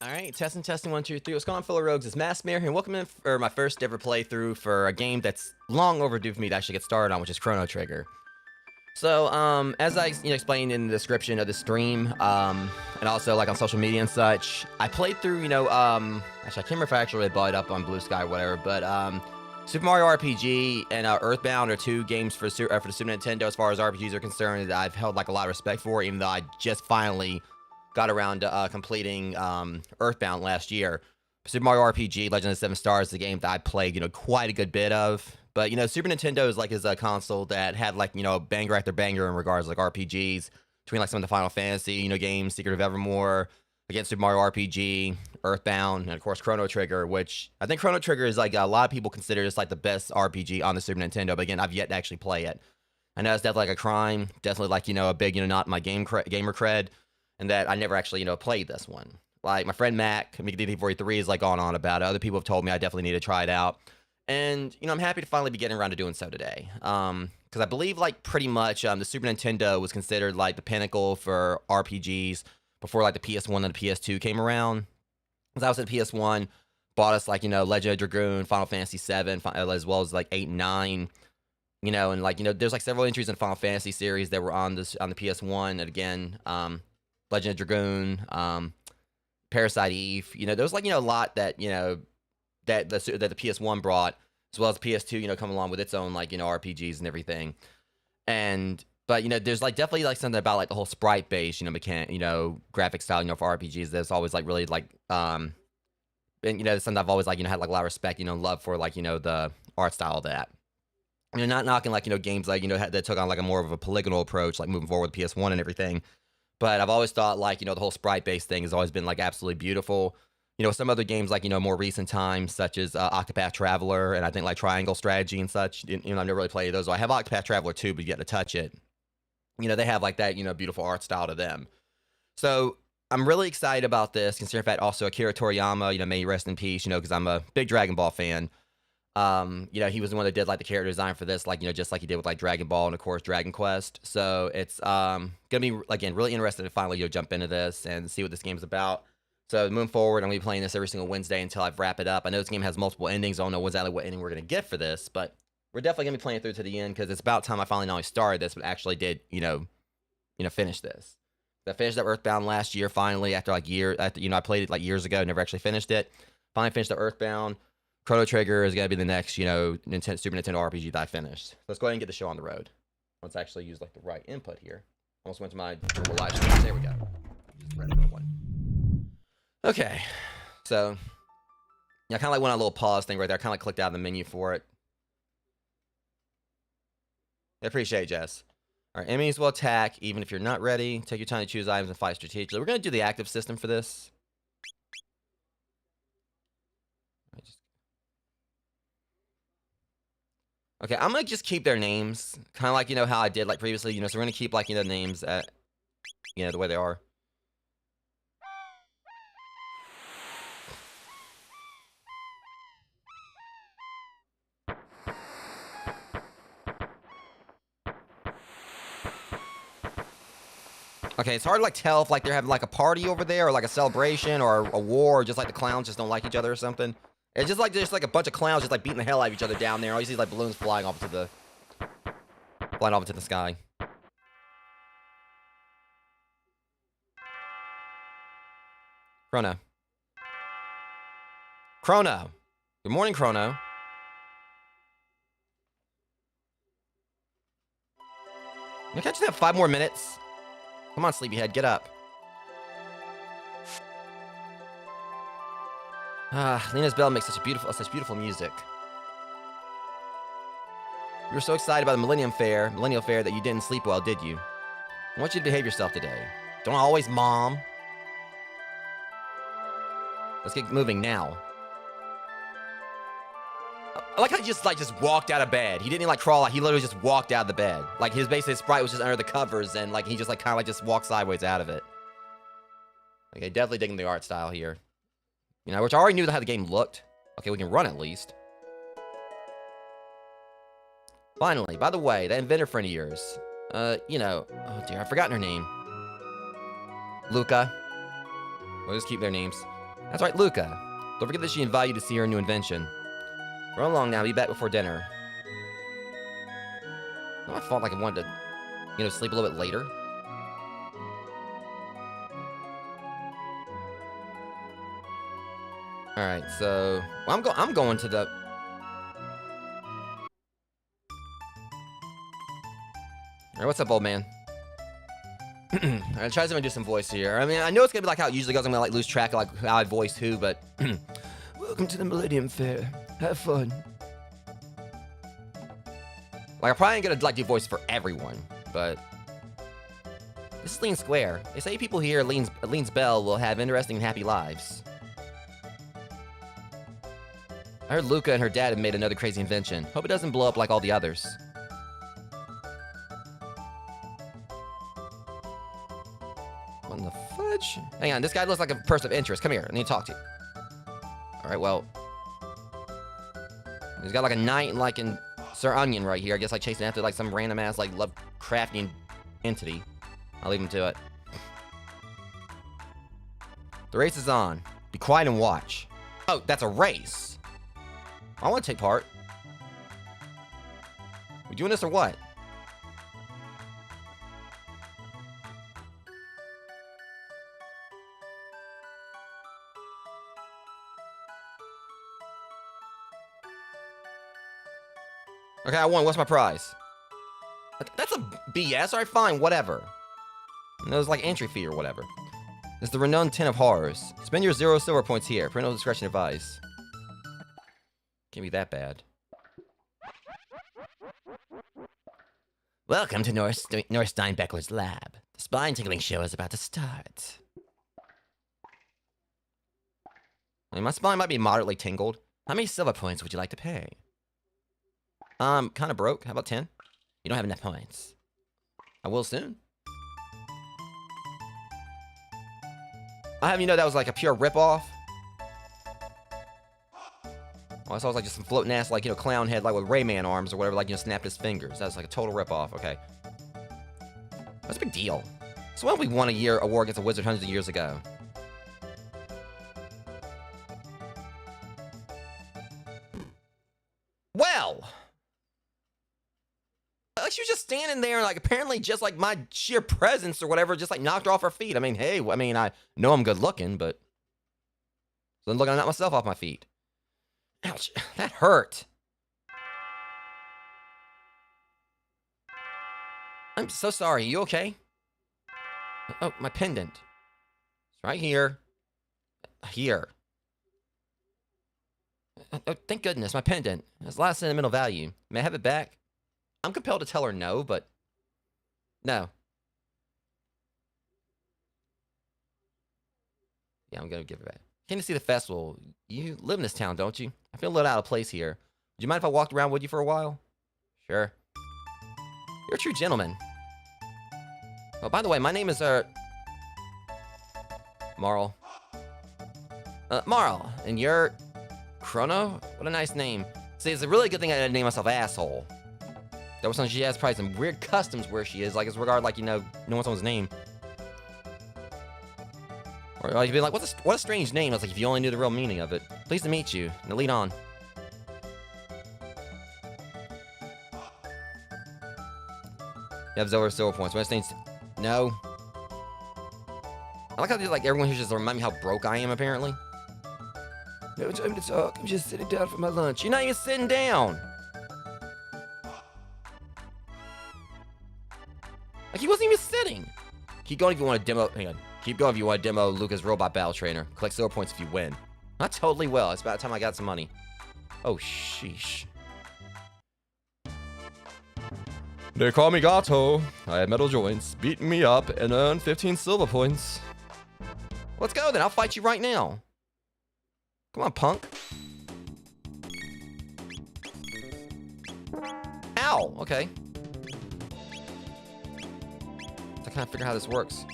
Alright, testing, 1, 2, 3. What's going on, fellow rogues? It's Massmere here, and welcome in for my first ever playthrough for a game that's long overdue for me to actually get started on, which is Chrono Trigger. So, as I explained in the description of the stream, and also like on social media and such, I played through, actually I can't remember if I actually bought it up on Blue Sky or whatever, but Super Mario RPG and Earthbound are two games for the Super Nintendo as far as RPGs are concerned that I've held like a lot of respect for, even though I just finally got around to completing Earthbound last year. Super Mario RPG, Legend of the Seven Stars, is a game that I played, quite a good bit of. But, Super Nintendo is a console that had, banger after banger in regards to, RPGs. Between, some of the Final Fantasy, games, Secret of Evermore, again, Super Mario RPG, Earthbound, and, of course, Chrono Trigger, which I think Chrono Trigger is, a lot of people consider this, the best RPG on the Super Nintendo. But, again, I've yet to actually play it. I know it's definitely, a crime. Definitely, a big, not my gamer cred. And that I never actually, played this one. Like, my friend Mac, McD43, is, gone on about it. Other people have told me I definitely need to try it out. And, I'm happy to finally be getting around to doing so today. Because I believe, pretty much, the Super Nintendo was considered, the pinnacle for RPGs before, the PS1 and the PS2 came around. Because I was at the PS1, bought us, Legend of Dragoon, Final Fantasy 7, as well as, 8 and 9. And, there's, several entries in Final Fantasy series that were on the PS1. And, again, Legend of Dragoon, Parasite Eve, there's a lot that, that the PS1 brought, as well as PS2, coming along with its own, RPGs and everything. But, there's, definitely, something about, the whole sprite-based, graphic style, for RPGs that's always, really, and, something I've always, had, a lot of respect, love for, the art style of that. Not knocking, games, that took on, a more of a polygonal approach, moving forward with PS1 and everything. But I've always thought, the whole sprite-based thing has always been, absolutely beautiful. Some other games, more recent times, such as Octopath Traveler, and I think, Triangle Strategy and such. I've never really played those. So I have Octopath Traveler 2, but yet to touch it. They have, that, beautiful art style to them. So I'm really excited about this, considering, in fact, also Akira Toriyama, may he rest in peace, because I'm a big Dragon Ball fan. You know, he was the one that did like the character design for this, like, you know, just like he did with like Dragon Ball and of course Dragon Quest. So it's gonna be, again, really interested to finally, you know, jump into this and see what this game's about. So moving forward, I'm gonna be playing this every single Wednesday until I wrap it up. I know this game has multiple endings. I don't know exactly what ending we're gonna get for this, but we're definitely gonna be playing it through to the end because it's about time I finally not only started this but actually did, you know, finish this. I finished up Earthbound last year finally after like after, you know, I played it like years ago, never actually finished it. Finally finished the Earthbound. Chrono Trigger is gonna be the next, you know, Super Nintendo RPG that I finished. Let's go ahead and get the show on the road. Let's actually use like the right input here. Almost went to my live stream. There we go. Just the random one. Okay, so yeah, I kind of like went on a little pause thing right there. I kind of like clicked out of the menu for it. I appreciate it, Jess. All right, enemies will attack even if you're not ready. Take your time to choose items and fight strategically. We're gonna do the active system for this. Okay, I'm gonna just keep their names, kind of like, you know, how I did like previously, you know. So we're gonna keep like, you know, names at, you know, the way they are. Okay, it's hard to like tell if like they're having like a party over there or like a celebration or a war or just like the clowns just don't like each other or something. It's just like a bunch of clowns just like beating the hell out of each other down there. All you see is like balloons flying off into the sky. Chrono. Chrono. Good morning, Chrono. Can I just have 5 more minutes? Come on, sleepyhead, get up. Ah, Lena's bell makes such beautiful music. You were so excited about the Millennial Fair that you didn't sleep well, did you? I want you to behave yourself today. Don't always, Mom. Let's get moving now. I like how he just walked out of bed. He didn't even like crawl out. He literally just walked out of the bed. Like his sprite was just under the covers and like he just like kind of like just walked sideways out of it. Okay, definitely digging the art style here. You know, which I already knew how the game looked. Okay, we can run at least. Finally, by the way, that inventor friend of yours, you know, oh dear, I've forgotten her name. Luca. We'll just keep their names. That's right, Luca. Don't forget that she invited you to see her new invention. Run along now, be back before dinner. I felt like I wanted to, you know, sleep a little bit later. All right, so well, I'm going to the. All right, what's up, old man? All right, try to do some voice here. I mean, I know it's gonna be like how it usually goes. I'm gonna like lose track of like how I voice who, but welcome to the Millennium Fair. Have fun. Like, I probably ain't gonna like do voice for everyone, but this is Lean Square. They say people here at Lean's Bell will have interesting and happy lives. I heard Luca and her dad have made another crazy invention. Hope it doesn't blow up like all the others. What in the fudge? Hang on, this guy looks like a person of interest. Come here, I need to talk to you. Alright, well. He's got like a knight and like in Sir Onion right here. I guess like chasing after like some random ass like Lovecraftian entity. I'll leave him to it. The race is on. Be quiet and watch. Oh, that's a race. I want to take part. We doing this or what? Okay, I won. What's my prize? That's a BS. Alright, fine. Whatever. And that was like entry fee or whatever. It's the renowned 10 of horrors. Spend your 0 silver points here. Parental discretion advised. Can't be that bad. Welcome to North Steinbeckler's lab. The spine-tickling show is about to start. I mean, my spine might be moderately tingled. How many silver points would you like to pay? Kind of broke. How about 10? You don't have enough points. I will soon. I'll have you know that was like a pure ripoff. Oh, I saw it was like just some floating ass, like, you know, clown head, like with Rayman arms or whatever, like, you know, snapped his fingers. That was like a total ripoff. Okay. That's a big deal. So why don't we won a war against a wizard hundreds of years ago? Well, like she was just standing there, and like apparently just like my sheer presence or whatever just like knocked her off her feet. I mean, hey, I mean, I know I'm good looking, but so I'm looking to knock myself off my feet. Ouch, that hurt. I'm so sorry. You okay? Oh, my pendant. It's right here. Here. Oh, thank goodness, my pendant. It's last sentimental value. May I have it back? I'm compelled to tell her no, but no. Yeah, I'm gonna give it back. Came to see the festival. You live in this town, don't you? I feel a little out of place here. Would you mind if I walked around with you for a while? Sure. You're a true gentleman. Oh, by the way, my name is, Marl. Marl, and you're... Chrono? What a nice name. See, it's a really good thing I didn't name myself Asshole. That was something she has probably some weird customs where she is, like, as regard, like, you know, knowing someone's name. Or like, you'd be like, what a strange name. I was like, if you only knew the real meaning of it. Pleased to meet you. Now lead on. You have over silver points. What things? No. I like how they like everyone here just remind me how broke I am, apparently. No time to talk. I'm just sitting down for my lunch. You're not even sitting down. Like, he wasn't even sitting. Keep going if you want to demo. Hang on. Keep going if you want to demo Luca's Robot Battle Trainer. Collect silver points if you win. I totally will. It's about time I got some money. Oh, sheesh. They call me Gato. I have metal joints. Beat me up and earn 15 silver points. Let's go then. I'll fight you right now. Come on, punk. Ow. Okay. I can't figure out how this works.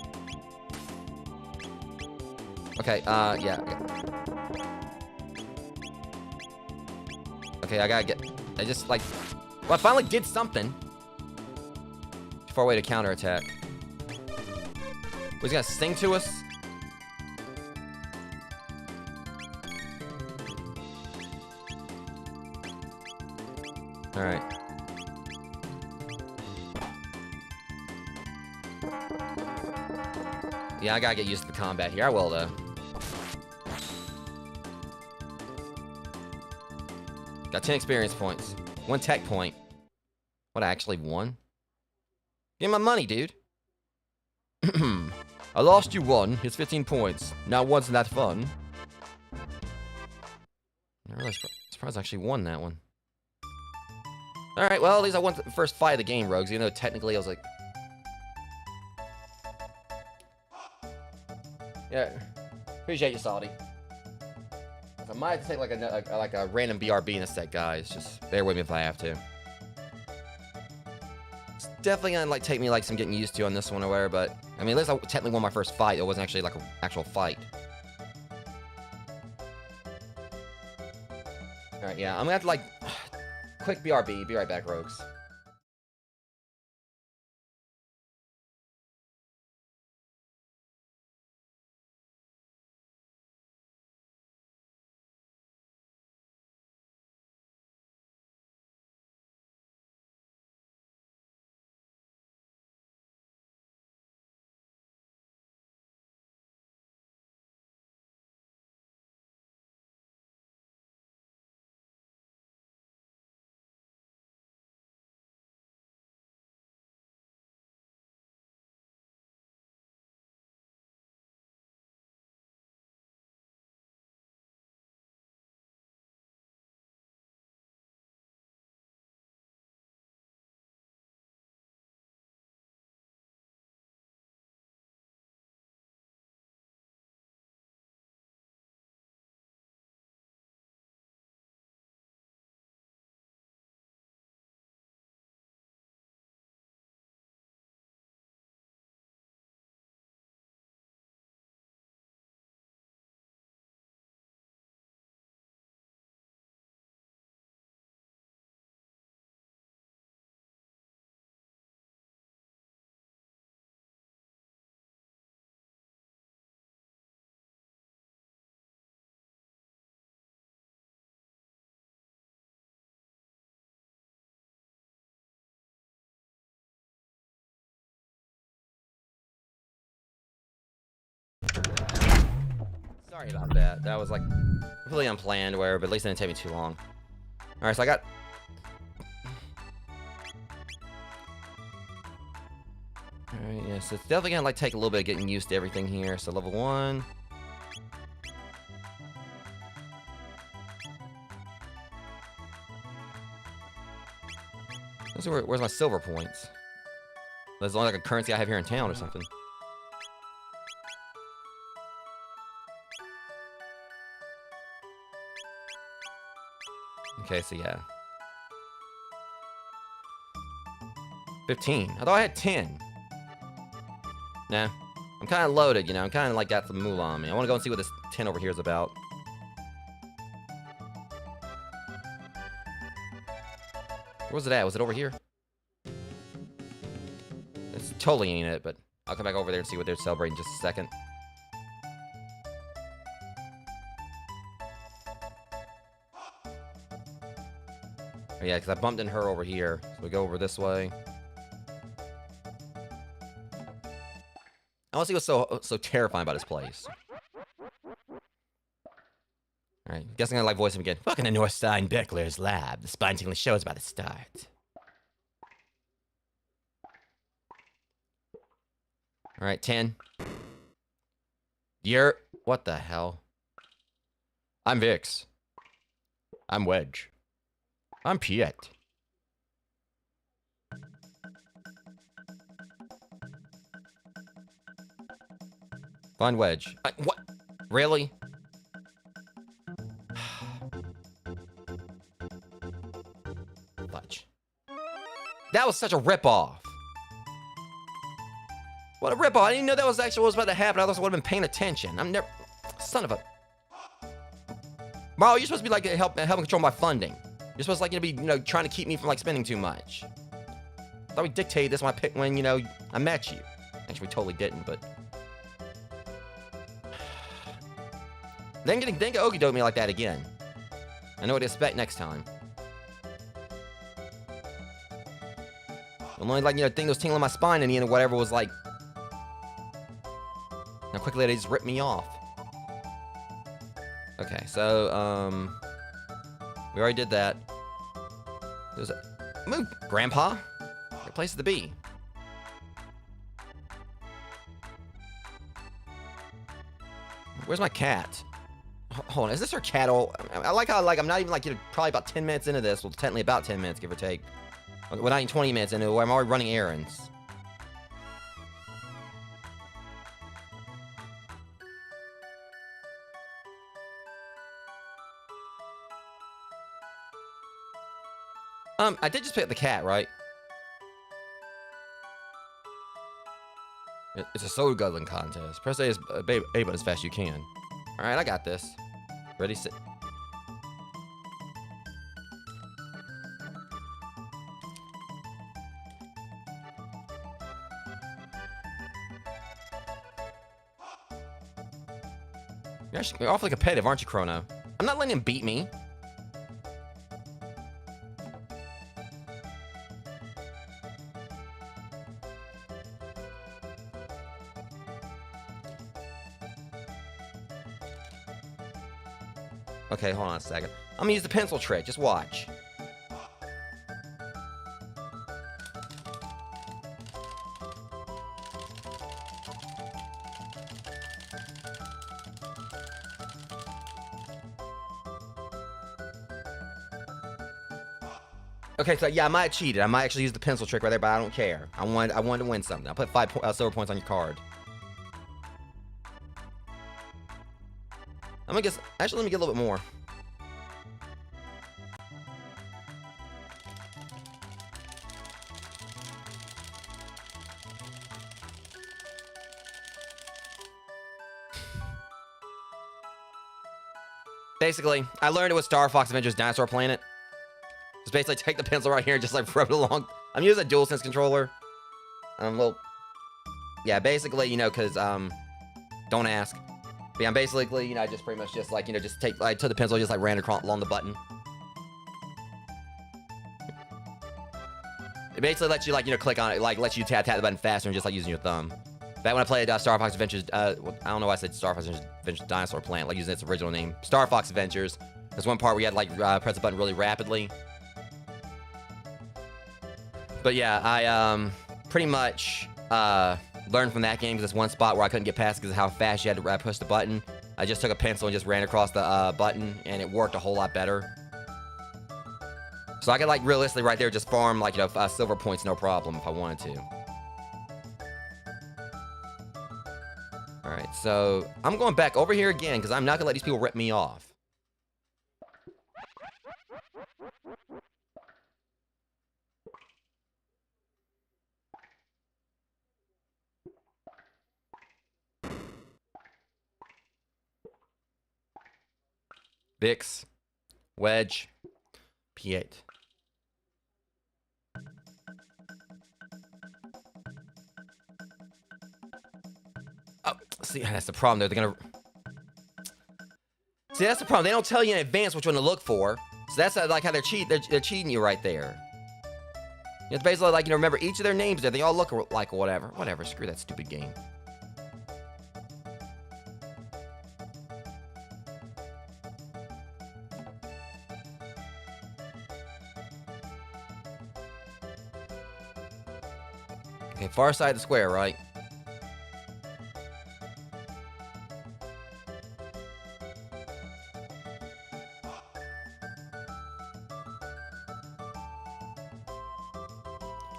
Okay, yeah. Okay, I gotta get... I just, like... Well, I finally did something. Too far away to counterattack. Was he gonna sing to us? Alright. Yeah, I gotta get used to the combat here. I will, though. Got 10 experience points. 1 tech point. What, I actually won? Give me my money, dude. I lost you 1. Here's 15 points. Now wasn't that fun? I'm really surprised I actually won that one. Alright, well, at least I won the first fight of the game, Rogues, even though technically I was like... Yeah, appreciate you, Salty. I might have to take like a random BRB in a sec, guys. Just bear with me if I have to. It's definitely gonna like take me like some getting used to on this one or whatever, but I mean at least I technically won my first fight. It wasn't actually like an actual fight. Alright, yeah, I'm gonna have to like quick BRB, be right back, Rogues. Sorry about that. That was like completely unplanned, but at least it didn't take me too long. Alright, so I got... Alright, yeah, so it's definitely gonna like take a little bit of getting used to everything here. So level 1. Let's see where's my silver points. There's only like a currency I have here in town or something. Okay, so yeah. 15. I thought I had 10. Nah. I'm kind of loaded, you know. I'm kind of like got some moolah on me. I want to go and see what this 10 over here is about. Where was it at? Was it over here? It's totally ain't it, but I'll come back over there and see what they're celebrating in just a second. Oh, yeah, because I bumped into her over here. So we go over this way. I want to see what's so terrifying about this place. Alright, guess I'm gonna like voice him again. Welcome to Northstein Beckler's lab. The spine-tingling show is about to start. Alright, 10. You're... What the hell? I'm Vix. I'm Wedge. I'm Piet. Find Wedge. What? Really? Fudge. That was such a ripoff. What a ripoff. I didn't know that was actually what was about to happen. I thought I would have been paying attention. I'm never... Son of a... Mario, you're supposed to be like helping control my funding. You're supposed to like be trying to keep me from like spending too much. I thought we dictated this when I met you. Actually, we totally didn't, but... Then get okie doke me like that again. I know what to expect next time. I'm only like, thing was tingling my spine in the end or whatever was like... Now quickly they just ripped me off. Okay, so, we already did that. There's a... Move, Grandpa! Good place to be. Where's my cat? Hold on, is this her cat? I like how I'm not even like probably about 10 minutes into this. Well, technically about 10 minutes, give or take. Well, not even 20 minutes into it. I'm already running errands. I did just pick up the cat, right? It's a soda guzzling contest. Press A button as fast as you can. All right, I got this. Ready, sit. You're awfully competitive, aren't you, Chrono? I'm not letting him beat me. Okay, hold on a second. I'm gonna use the pencil trick. Just watch. Okay, so yeah, I might have cheated. I might actually use the pencil trick right there, but I don't care. I wanted to win something. I'll put 5 silver points on your card. I'm gonna guess. Actually, let me get a little bit more. Basically, I learned it with Star Fox Adventures Dinosaur Planet. Just basically take the pencil right here and just like rub it along. I'm using a DualSense controller. Well, yeah, basically, because don't ask. But yeah, basically, I just pretty much just like, just take, I took the pencil, just like ran along the button. It basically lets you like, click on it, like lets you tap the button faster and just like using your thumb. Back when I played Star Fox Adventures, well, I don't know why I said Star Fox Adventures Dinosaur Planet, like using its original name, Star Fox Adventures. There's one part where you had to like press the button really rapidly. But yeah, I pretty much learned from that game because there's one spot where I couldn't get past because of how fast you had to push the button. I just took a pencil and just ran across the button, and it worked a whole lot better. So I could like realistically right there just farm like silver points no problem if I wanted to. All right, so I'm going back over here again because I'm not gonna let these people rip me off. Bix, Wedge, P8. Oh, see, that's the problem. They're gonna. See, that's the problem. They don't tell you in advance which one to look for. So that's like how they're cheating you right there. It's basically like remember each of their names there. They all look like whatever. Whatever. Screw that stupid game. Okay, far side of the square, right?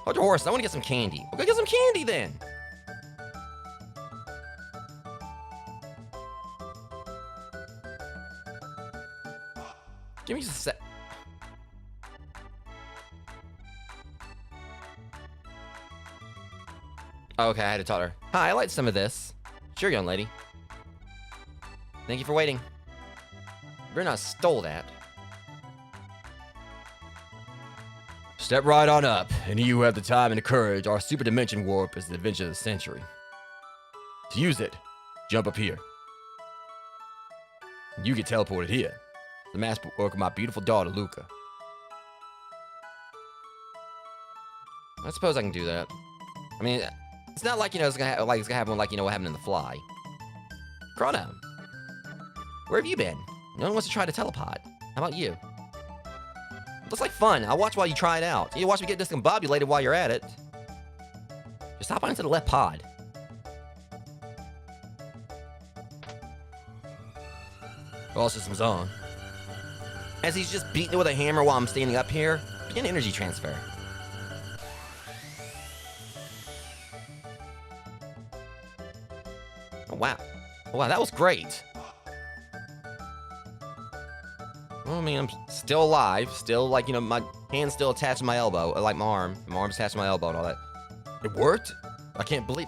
Hold your horse. I want to get some candy. We're gonna get some candy then. Give me just a sec. Okay, I had to tell her. Hi, I like some of this. Sure, young lady. Thank you for waiting. You're not stole that. Step right on up, and you have the time and the courage. Our super dimension warp is the adventure of the century. To use it, jump up here. You get teleported here. The master work of my beautiful daughter, Luca. I suppose I can do that. I mean, it's not like it's gonna happen like what happened in The Fly. Chrono, where have you been? No one wants to try to teleport. How about you? Looks like fun. I'll watch while you try it out. You watch me get discombobulated while you're at it. Just hop on into the left pod. All systems on. As he's just beating it with a hammer while I'm standing up here, begin energy transfer. Oh, wow. Oh, wow, that was great. Well, I mean, I'm still alive. Still, like, my hand's still attached to my elbow. Like, my arm. My arm's attached to my elbow and all that. It worked? I can't believe...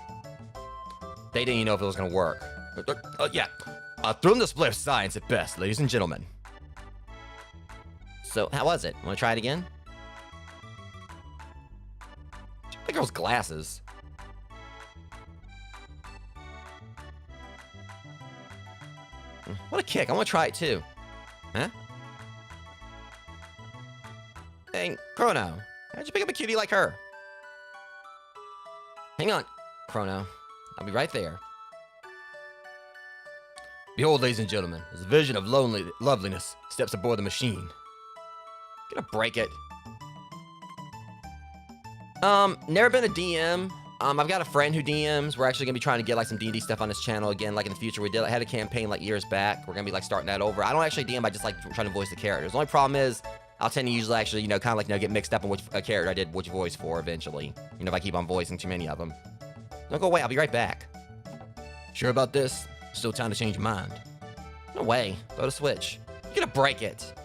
They didn't even know if it was going to work. Yeah. Through display of science at best, ladies and gentlemen. So, how was it? Want to try it again? The girl's glasses. What a kick. I want to try it, too. Huh? Hey, Chrono, how'd you pick up a cutie like her? Hang on, Chrono. I'll be right there. Behold, ladies and gentlemen, as a vision of loveliness steps aboard the machine. Gonna break it. Never been a DM. I've got a friend who DMs. We're actually gonna be trying to get like some D&D stuff on this channel again, like in the future. I had a campaign like years back. We're gonna be like starting that over. I don't actually DM. I just like trying to voice the characters. The only problem is I'll tend to usually actually, kind of like, get mixed up on which character I did which voice for eventually. If I keep on voicing too many of them. Don't go away. I'll be right back. Sure about this? Still time to change your mind. No way. Throw the switch. You're gonna break it.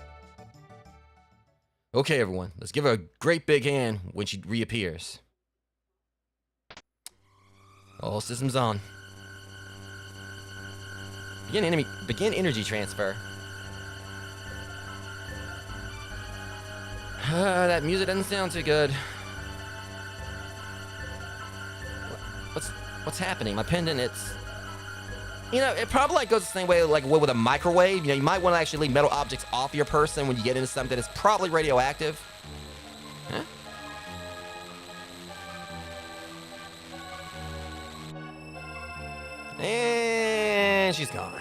Okay, everyone. Let's give her a great big hand when she reappears. All systems on. Begin energy transfer. That music doesn't sound too good. What's happening? My pendant, it's... it probably like goes the same way like with a microwave. You might want to actually leave metal objects off your person when you get into something that's probably radioactive. Huh? And she's gone.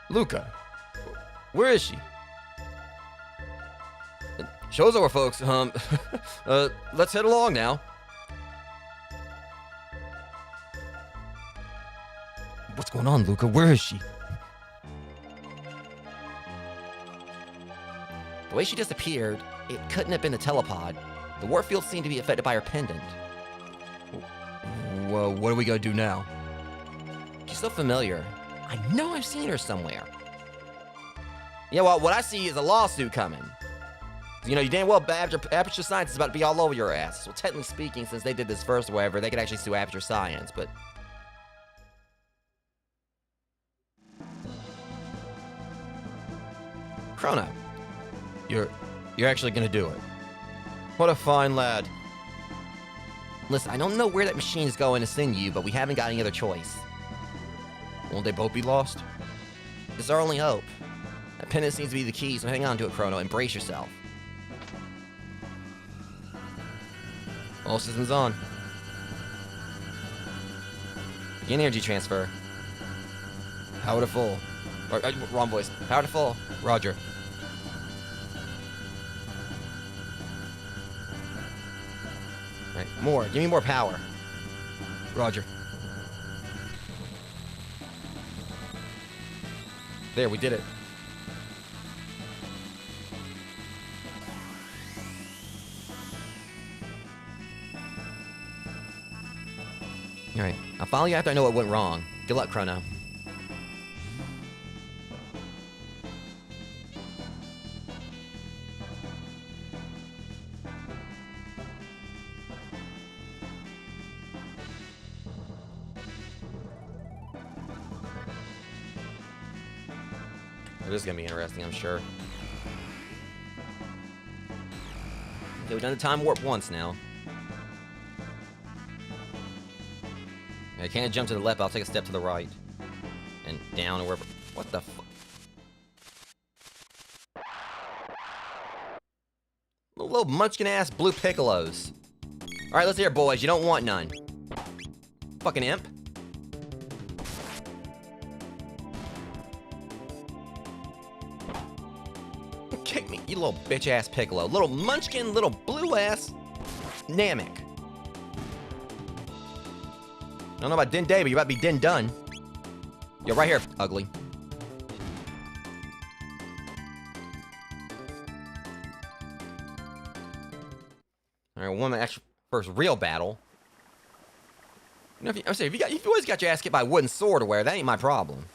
Luca, where is she? Show's over, folks. Let's head along now. What's going on, Luca? Where is she? The way she disappeared, it couldn't have been the telepod. The warp field seemed to be affected by her pendant. Well, what are we gonna do now? She's so familiar. I know I've seen her somewhere. Yeah, well, what I see is a lawsuit coming. You know, you damn well Aperture Science is about to be all over your ass. Well, technically speaking, since they did this first or whatever, they could actually sue Aperture Science, but... Chrono, you're actually gonna do it. What a fine lad. Listen, I don't know where that machine is going to send you, but we haven't got any other choice. Won't they both be lost? It's our only hope. That pendant seems to be the key, so hang on to it, Chrono, and brace yourself. All systems on. Begin energy transfer. Power to full. Wrong voice. Power to full. Roger. Right, more. Give me more power. Roger. There, we did it. Alright, I'll follow you after I know what went wrong. Good luck, Chrono. This is gonna be interesting, I'm sure. Okay, we've done the time warp once now. I can't jump to the left, I'll take a step to the right. And down or wherever. What the fuck? Little munchkin-ass blue piccolos. Alright, let's hear it, boys. You don't want none. Fucking imp. Kick me, you little bitch-ass piccolo. Little munchkin, little blue-ass Namek. I don't know about Din Day, but you're about to be Din Done. You're right here, ugly. Alright, one extra first real battle. You know, if you always got your ass kicked by a wooden sword or whatever, that ain't my problem.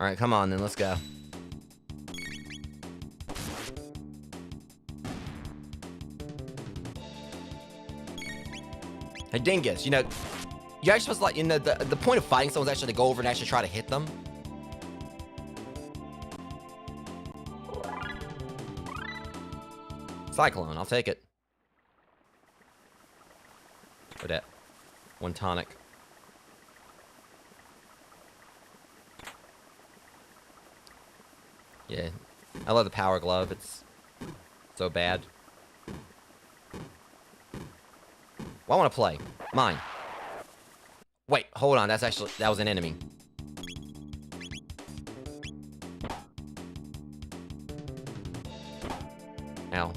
Alright, come on then, let's go. Hey, Dingus, you know, you're actually supposed to, like, you know, the point of fighting someone is actually to go over and actually try to hit them. Cyclone, I'll take it. Or that. One tonic. Yeah, I love the power glove. It's so bad. Well, I want to play. Mine. Wait, hold on. That was an enemy. Ow.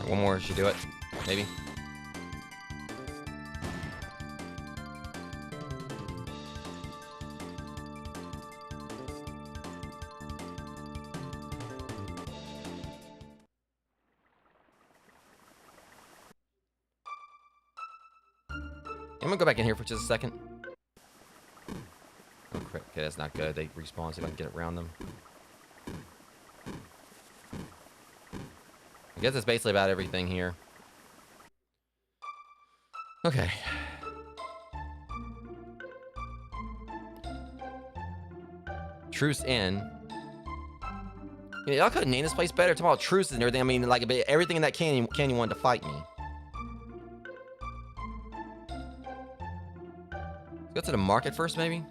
One more should do it. Maybe. gonna go back in here for just a second. Oh, crap. Okay, that's not good. They respawn, so I can get around them. I guess that's basically about everything here. Okay. Truce in. You know, y'all could have named this place better. Talking about truces and everything. I mean, like, everything in that canyon wanted to fight me. Let's go to the market first, maybe?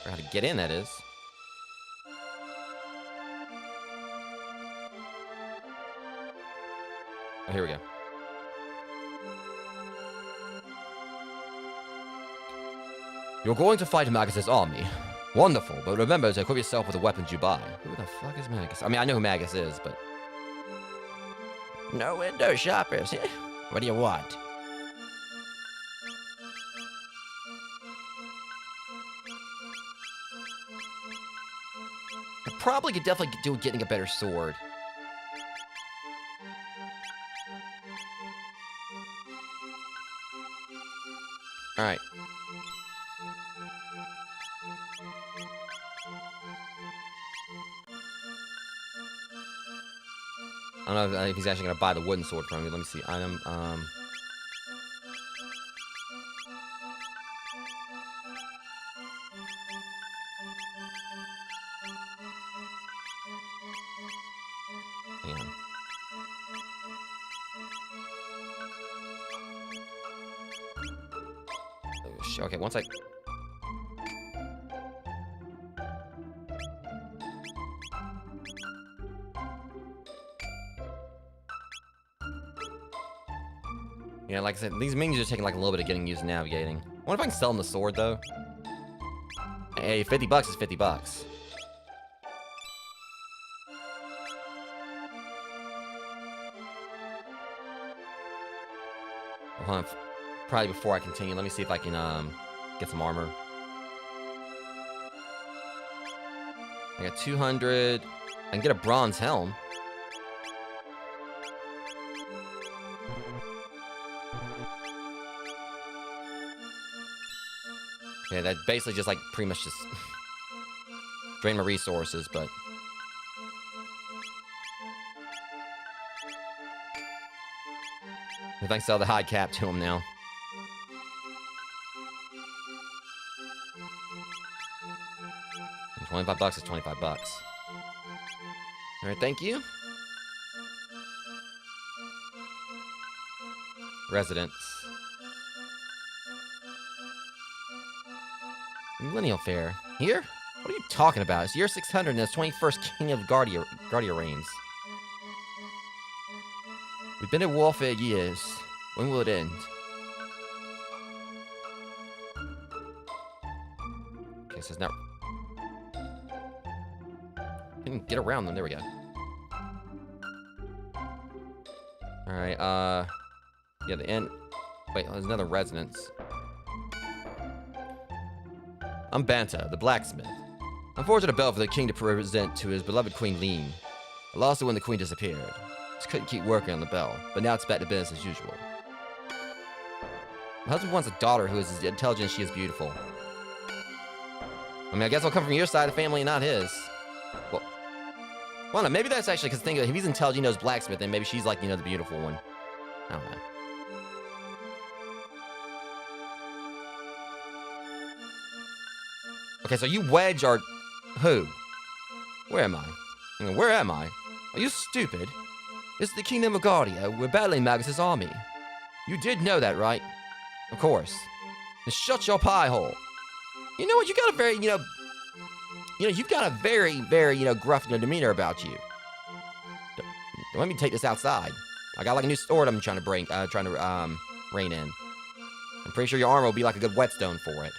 Or how to get in, that is. Oh, here we go. You're going to fight Magus' army. Wonderful, but remember to equip yourself with the weapons you buy. Who the fuck is Magus? I mean, I know who Magus is, but... No window shoppers. What do you want? I probably could definitely do getting a better sword. Alright. I don't know if he's actually gonna buy the wooden sword from me. Let me see. Item, hang on. Oh, shit. Okay, once I... Yeah, like I said, these minions are taking like a little bit of getting used to navigating. I wonder if I can sell them the sword, though. Hey, $50 is $50. Hold on. Probably before I continue, let me see if I can get some armor. I got 200. I can get a bronze helm. Yeah, that basically just like pretty much just drain my resources, but if I can sell the high cap to him now. And $25 is $25. Alright, thank you. Residence. Millennial Fair. Here? What are you talking about? It's year 600 and it's 21st King of Guardia reigns. We've been at warfare years. When will it end? Okay, so it's not... Can get around them. There we go. Alright, yeah, the end... Wait, there's another residence. I'm Banta, the blacksmith. I forged a bell for the king to present to his beloved Queen Lean. I lost it when the queen disappeared. Just couldn't keep working on the bell, but now it's back to business as usual. My husband wants a daughter who is as intelligent as she is beautiful. I mean, I guess I'll come from your side of the family and not his. Well, no, maybe that's actually because think of it, if he's intelligent, he knows blacksmith, then maybe she's like, you know, the beautiful one. I don't know. Okay, so you wedge are... Who? Where am I? I mean, where am I? Are you stupid? It's the Kingdom of Guardia. We're battling Magus' army. You did know that, right? Of course. Then shut your pie hole. You know what? You got a very, you've got a very, very, gruff demeanor about you. Don't let me take this outside. I got like a new sword I'm trying to rein in. I'm pretty sure your armor will be like a good whetstone for it.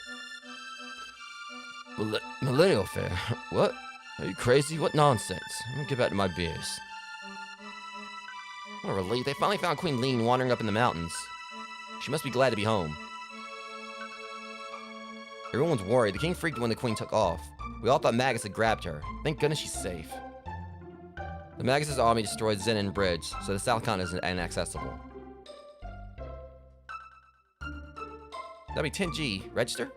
Millennial Fair? What? Are you crazy? What nonsense? I'm gonna get back to my beers. What a relief. They finally found Queen Lean wandering up in the mountains. She must be glad to be home. Everyone's worried. The king freaked when the queen took off. We all thought Magus had grabbed her. Thank goodness she's safe. The Magus' army destroyed Zenin Bridge, so the South Continent is inaccessible. That'd be 10G. Register?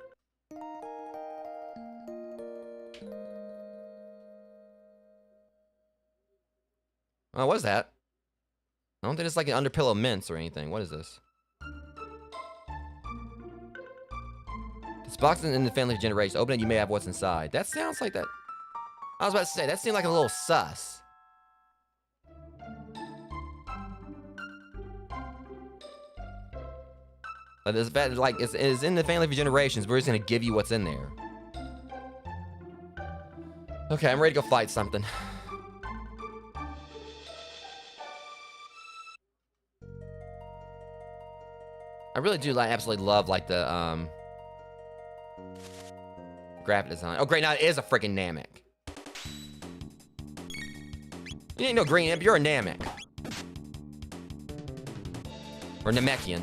Oh, what is that? I don't think it's like an underpillow mints or anything. What is this? This box is in the family of generations. Open it, you may have what's inside. That sounds like that. I was about to say, that seemed like a little sus. But this fact, like, it's in the family for generations. We're just gonna give you what's in there. Okay, I'm ready to go fight something. I really do absolutely love like the graphic design. Oh great, now it is a freaking Namek. You ain't no green imp, you're a Namek. Or Namekian.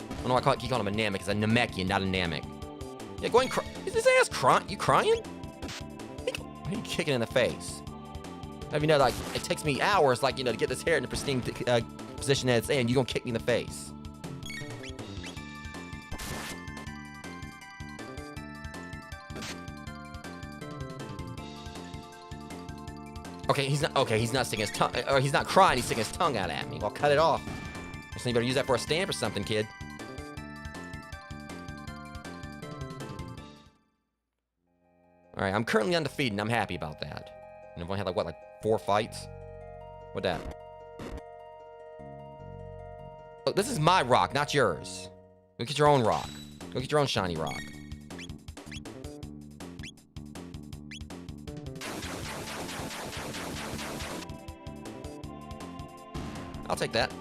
I don't know why I keep calling him a Namek. It's a Namekian, not a Namek. Yeah, go ahead and is this ass crying? You crying? Why are you kicking in the face? Have you know, like, it takes me hours, like, you know, to get this hair in the pristine position that it's in. You gonna kick me in the face? Okay, he's not. Okay, he's not sticking his tongue. Or he's not crying. He's sticking his tongue out at me. Well, cut it off. So you better use that for a stamp or something, kid. All right, I'm currently undefeated, and I'm happy about that. And I've only had like what, like 4 fights? What that? Look, this is my rock, not yours. Go get your own rock. Go get your own shiny rock. I'll take that.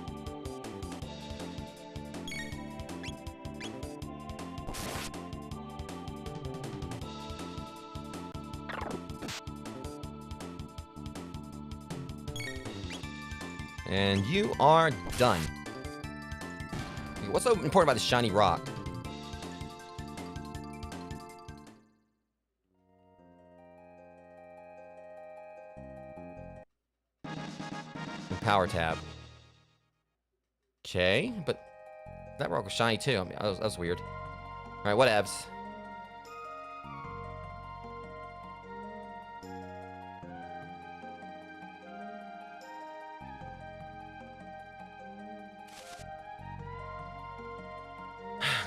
And you are done. What's so important about this shiny rock? And power tab. Okay, but that rock was shiny too. I mean, that was weird. All right, whatevs.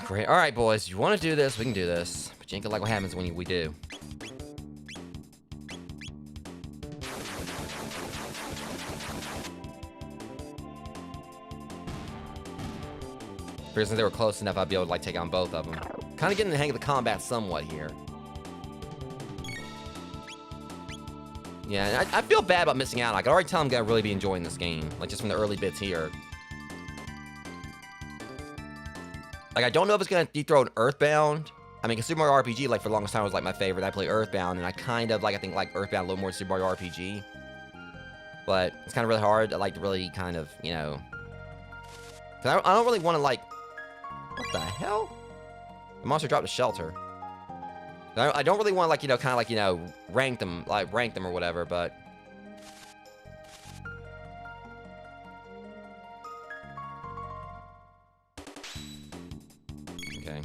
Great. All right, boys. You want to do this? We can do this. But you ain't gonna like what happens when we do. Since they were close enough, I'd be able to like take on both of them. Kind of getting the hang of the combat somewhat here. Yeah, I feel bad about missing out. I can already tell I'm gonna really be enjoying this game, like just from the early bits here. Like, I don't know if it's gonna dethrone Earthbound. I mean, 'cause Super Mario RPG, like, for the longest time was, like, my favorite. I play Earthbound, and I kind of, like, I think, like, Earthbound a little more than Super Mario RPG. But it's kind of really hard to, like, to really kind of, you know... 'Cause I don't really want to, like... What the hell? The monster dropped a shelter. I don't really want to, like, you know, kind of, like, you know, rank them or whatever, but... Okay. I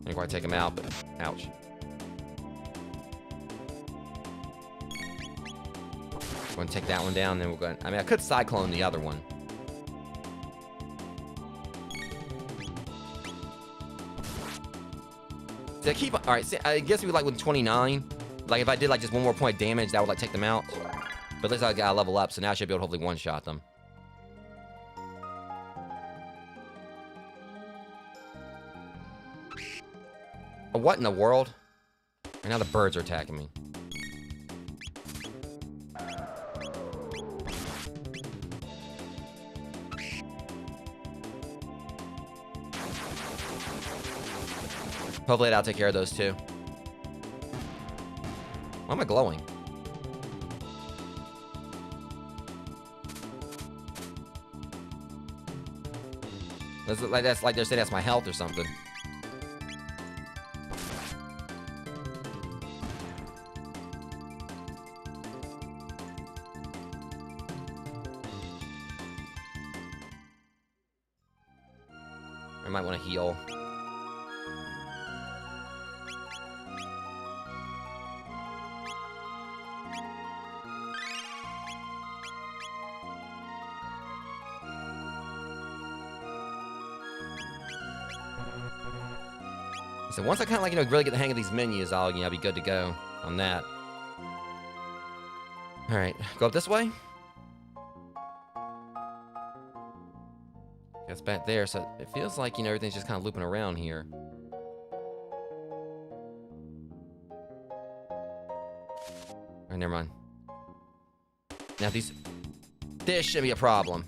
didn't quite take him out, but ouch. We're going to take that one down, then we're going to... I mean, I could cyclone the other one. See, I keep... Alright, see, I guess we like with 29. Like, if I did, like, just one more point of damage, that would, like, take them out. But at least I got a level up, so now I should be able to hopefully one-shot them. What in the world? And now the birds are attacking me. Hopefully that'll take care of those two. Why am I glowing? That's like they're saying that's my health or something. I might want to heal. So once I kind of like, really get the hang of these menus, I'll, be good to go on that. All right, go up this way. That's back there, so it feels like, everything's just kind of looping around here. All right, never mind. Now this shouldn't be a problem.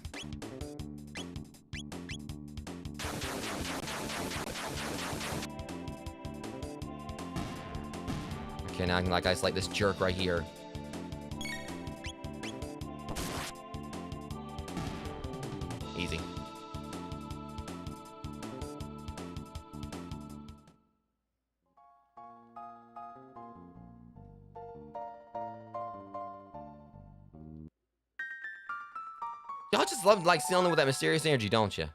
Okay, now I can like isolate this jerk right here. Easy. Y'all just love like sealing with that mysterious energy, don't you?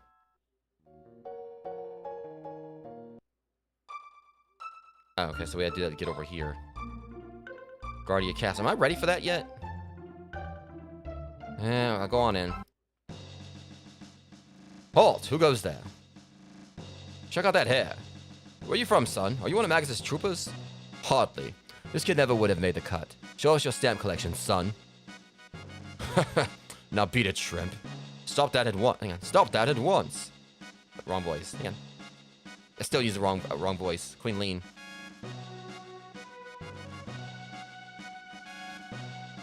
Oh, okay, so we had to do that to get over here. Guardia Castle. Am I ready for that yet? Yeah, I'll go on in. Halt! Who goes there? Check out that hair. Where are you from, son? Are you one of Magus's troopers? Hardly. This kid never would have made the cut. Show us your stamp collection, son. Now beat it, shrimp. Stop that at once. Hang on. Stop that at once. Wrong voice. Hang on. I still use the wrong voice. Queen Lean.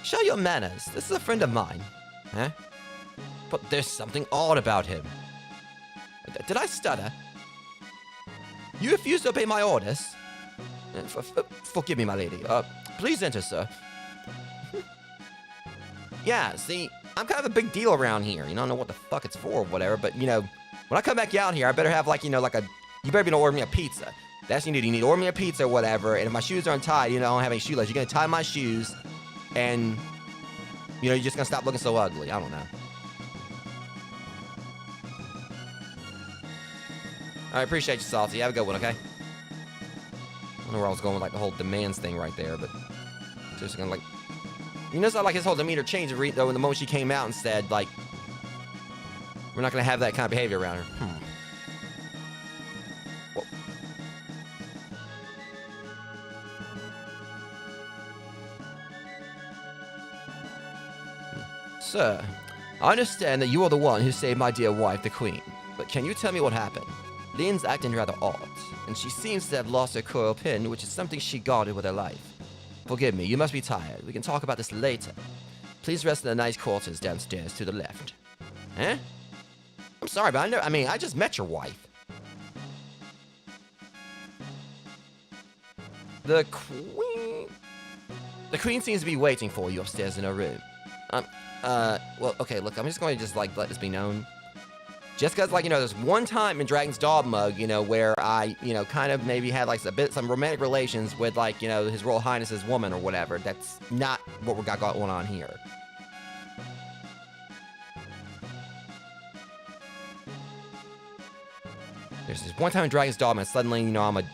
Show your manners. This is a friend of mine. Huh? But there's something odd about him. Did I stutter? You refuse to obey my orders? Forgive me, my lady. Please enter, sir. Yeah, see, I'm kind of a big deal around here. I don't know what the fuck it's for or whatever, but, when I come back out here, I better have, like, you better be able to order me a pizza. That's what you need. You need to order me a pizza or whatever, and if my shoes aren't tied, I don't have any shoelaces. You're going to tie my shoes, and, you're just going to stop looking so ugly. I don't know. I appreciate you, Salty. Have a good one, okay? I don't know where I was going with, like, the whole demands thing right there, but just gonna, like... You notice how, like, his whole demeanor changed, though, in the moment she came out and said, like... We're not gonna have that kind of behavior around her. Whoa. Sir, I understand that you are the one who saved my dear wife, the Queen. But can you tell me what happened? Lynn's acting rather odd, and she seems to have lost her coil pin, which is something she guarded with her life. Forgive me, you must be tired. We can talk about this later. Please rest in the nice quarters downstairs to the left. Huh? I'm sorry, but I just met your wife. The Queen seems to be waiting for you upstairs in her room. Well, okay, look, I'm just going to just, like, let this be known. Just because, like, there's one time in Dragon's Dogma, where I, kind of maybe had, like, some romantic relations with, like, His Royal Highness's woman or whatever. That's not what we got going on here. There's this one time in Dragon's Dogma, and suddenly, I'm a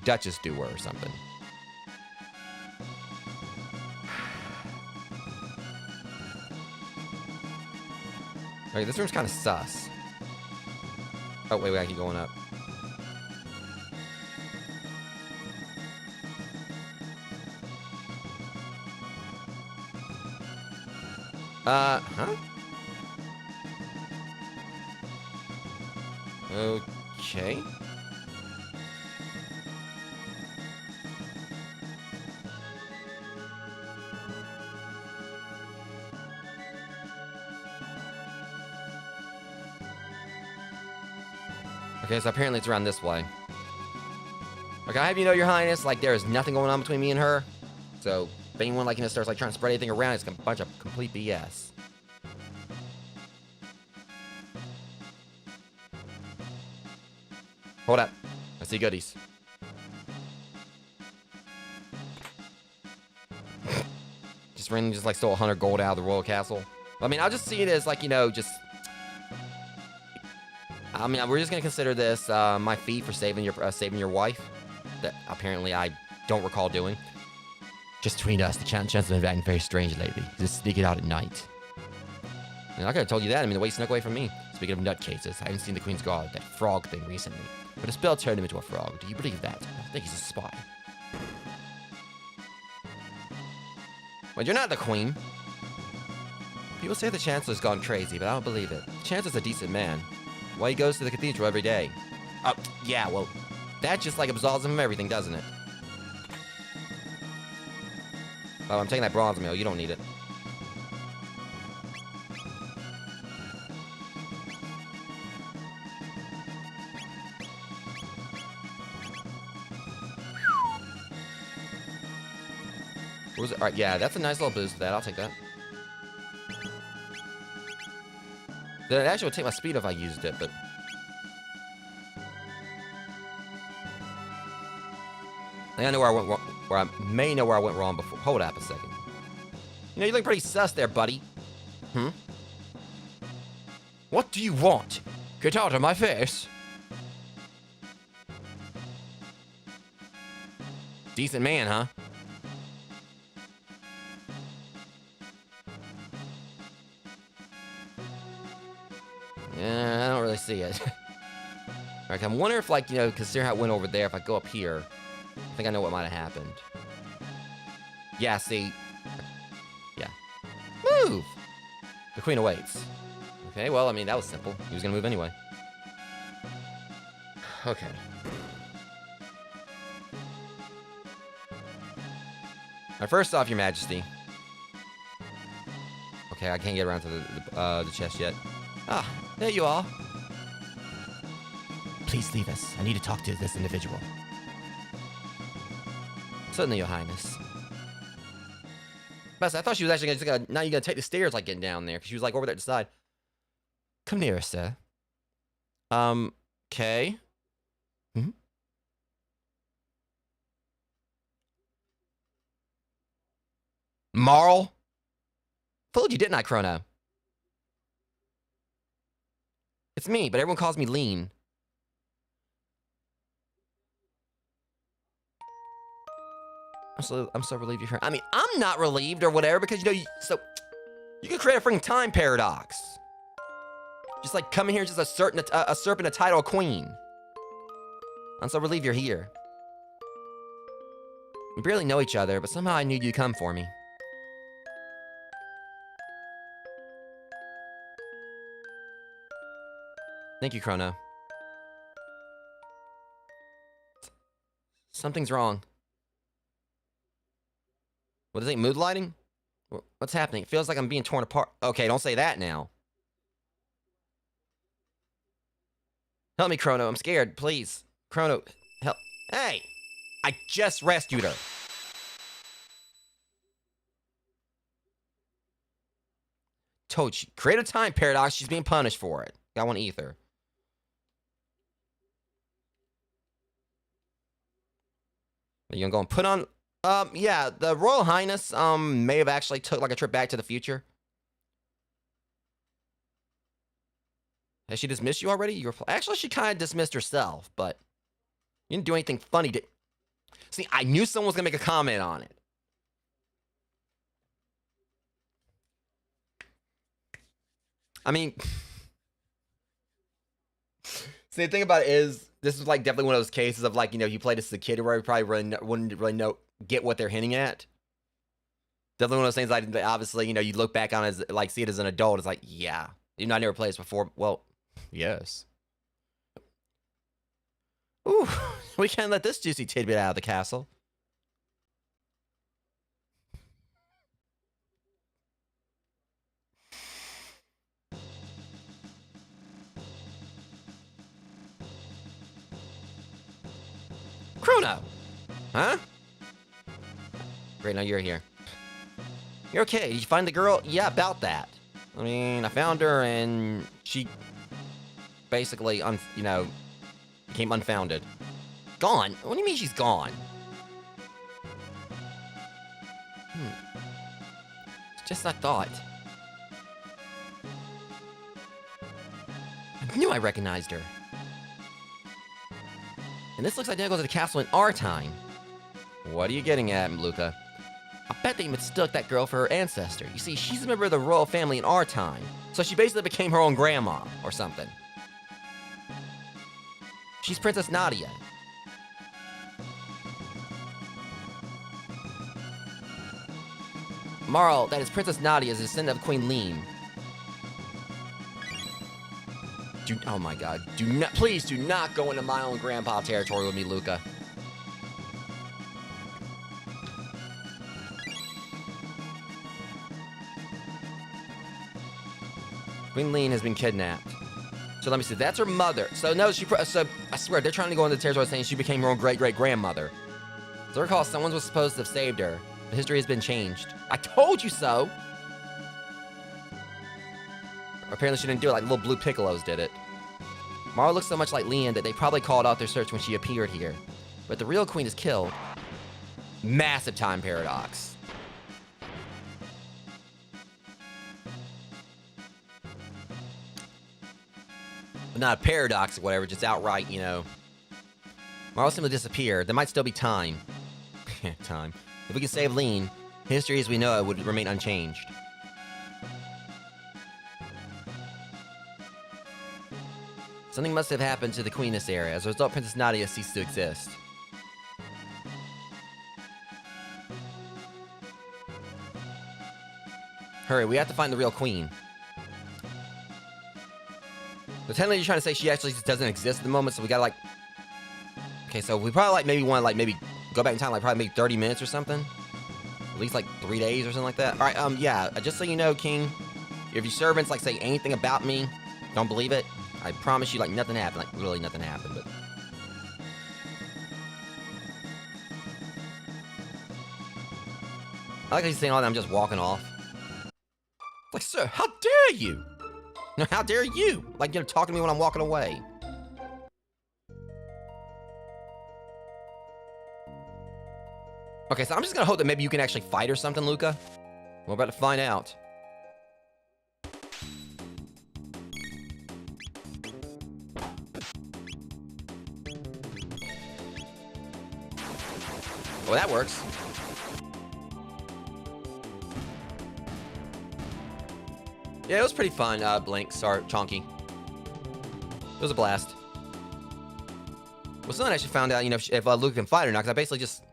Duchess doer or something. Okay, this room's kind of sus. Oh, wait, I keep going up. Huh? Okay. Okay, so apparently it's around this way. Okay, I have you know, Your Highness, like, there is nothing going on between me and her. So, if anyone, like, starts, like, trying to spread anything around, it's a bunch of complete BS. Hold up. I see goodies. Just randomly just, like, stole 100 gold out of the royal castle. I mean, I'll just see it as, like, just... I mean, we're just gonna consider this my fee for saving your wife. That apparently I don't recall doing. Just between us, the chances have been acting very strange lately. Just sneaking out at night. I could have told you that. I mean, the way he snuck away from me. Speaking of nutcases, I haven't seen the Queen's Guard, that frog thing, recently. But a spell turned him into a frog. Do you believe that? I think he's a spy. Well, you're not the Queen. People say the Chancellor's gone crazy, but I don't believe it. The Chancellor's a decent man. Why he goes to the cathedral every day. Oh, yeah, well, that just like absolves him of everything, doesn't it? Oh, I'm taking that bronze meal. You don't need it. What was it? All right, yeah, that's a nice little boost to that. I'll take that. It actually would take my speed if I used it, but... I think I know where I went wrong, where I may know where I went wrong before. Hold up a second. You know, you look pretty sus there, buddy. Hmm? What do you want? Get out of my face. Decent man, huh? Yeah, I don't really see it. Alright, I'm wondering if, like, you know, consider how it went over there. If I go up here, I think I know what might have happened. Yeah, see. Yeah. Move! The Queen awaits. Okay, well, I mean, that was simple. He was gonna move anyway. Okay. Alright, first off, Your Majesty. Okay, I can't get around to the chest yet. Ah, there you are. Please leave us. I need to talk to this individual. Certainly, Your Highness. Best, I thought she was actually gonna, now you're gonna take the stairs, like, getting down there, because she was, like, over there to the side. Come nearer, sir. Okay. Hmm? Marl? Fooled you, didn't I, Chrono? It's me, but everyone calls me Lean. I'm so relieved you're here. I mean, I'm not relieved or whatever because, you know, you can create a freaking time paradox. Just like coming here, just asserting a title of queen. I'm so relieved you're here. We barely know each other, but somehow I knew you'd come for me. Thank you, Chrono. Something's wrong. What is it, mood lighting? What's happening? It feels like I'm being torn apart. Okay, don't say that now. Help me, Chrono. I'm scared. Please. Chrono, help. Hey! I just rescued her. Told you. Create a time paradox. She's being punished for it. Got one ether. Are you gonna go and put on... yeah, the Royal Highness, may have actually took, like, a trip back to the future. Has she dismissed you already? Actually, she kind of dismissed herself, but... You didn't do anything funny to... See, I knew someone was gonna make a comment on it. I mean... See, the thing about it is... This is, like, definitely one of those cases of, like, you know, you played this as a kid where you probably wouldn't really get what they're hinting at. Definitely one of those things, like, obviously, you know, you look back on it as, like, see it as an adult. It's like, yeah. You know, I never played this before. Well, yes. Ooh, we can't let this juicy tidbit out of the castle. Chrono! Huh? Great, now you're here. You're okay. Did you find the girl? Yeah, about that. I mean, I found her and she basically, you know, became unfounded. Gone? What do you mean she's gone? It's just I thought. knew I recognized her. And this looks identical to the castle in our time. What are you getting at, Luca? I bet they mistook that girl for her ancestor. You see, she's a member of the royal family in our time. So she basically became her own grandma or something. She's Princess Nadia. Marl, that is Princess Nadia, is a descendant of Queen Lean. Oh my god. Please do not go into my own grandpa territory with me, Luca. Queen Lean has been kidnapped. So let me see. That's her mother. So no, so I swear they're trying to go into the territory saying she became her own great-great-grandmother. So I recall someone was supposed to have saved her. The history has been changed. I told you so! Apparently she didn't do it like little blue piccolos did it. Mara looks so much like Leon that they probably called out their search when she appeared here. But the real queen is killed. Massive time paradox. But not a paradox or whatever, just outright, you know. Mara simply disappeared. There might still be time. Time. If we can save Lean, history as we know it would remain unchanged. Something must have happened to the queen in this area. As a result, Princess Nadia ceased to exist. Hurry, we have to find the real queen. So technically you're trying to say she actually just doesn't exist at the moment, so we gotta like... Okay, so we probably like maybe want to like maybe go back in time like probably maybe 30 minutes or something. At least like 3 days or something like that. Alright, yeah, just so you know, King, if your servants like say anything about me, don't believe it. I promise you, like, nothing happened. Like, really nothing happened, but... I like how he's saying all that, I'm just walking off. Like, sir, how dare you? No, how dare you? Like, you know, talking to me when I'm walking away. Okay, so I'm just gonna hope that maybe you can actually fight or something, Luca. We're about to find out. Well, that works. Yeah, it was pretty fun, Blink, sorry, Chonky. It was a blast. Well, someone actually found out, you know, if Luke can fight or not, because I basically just...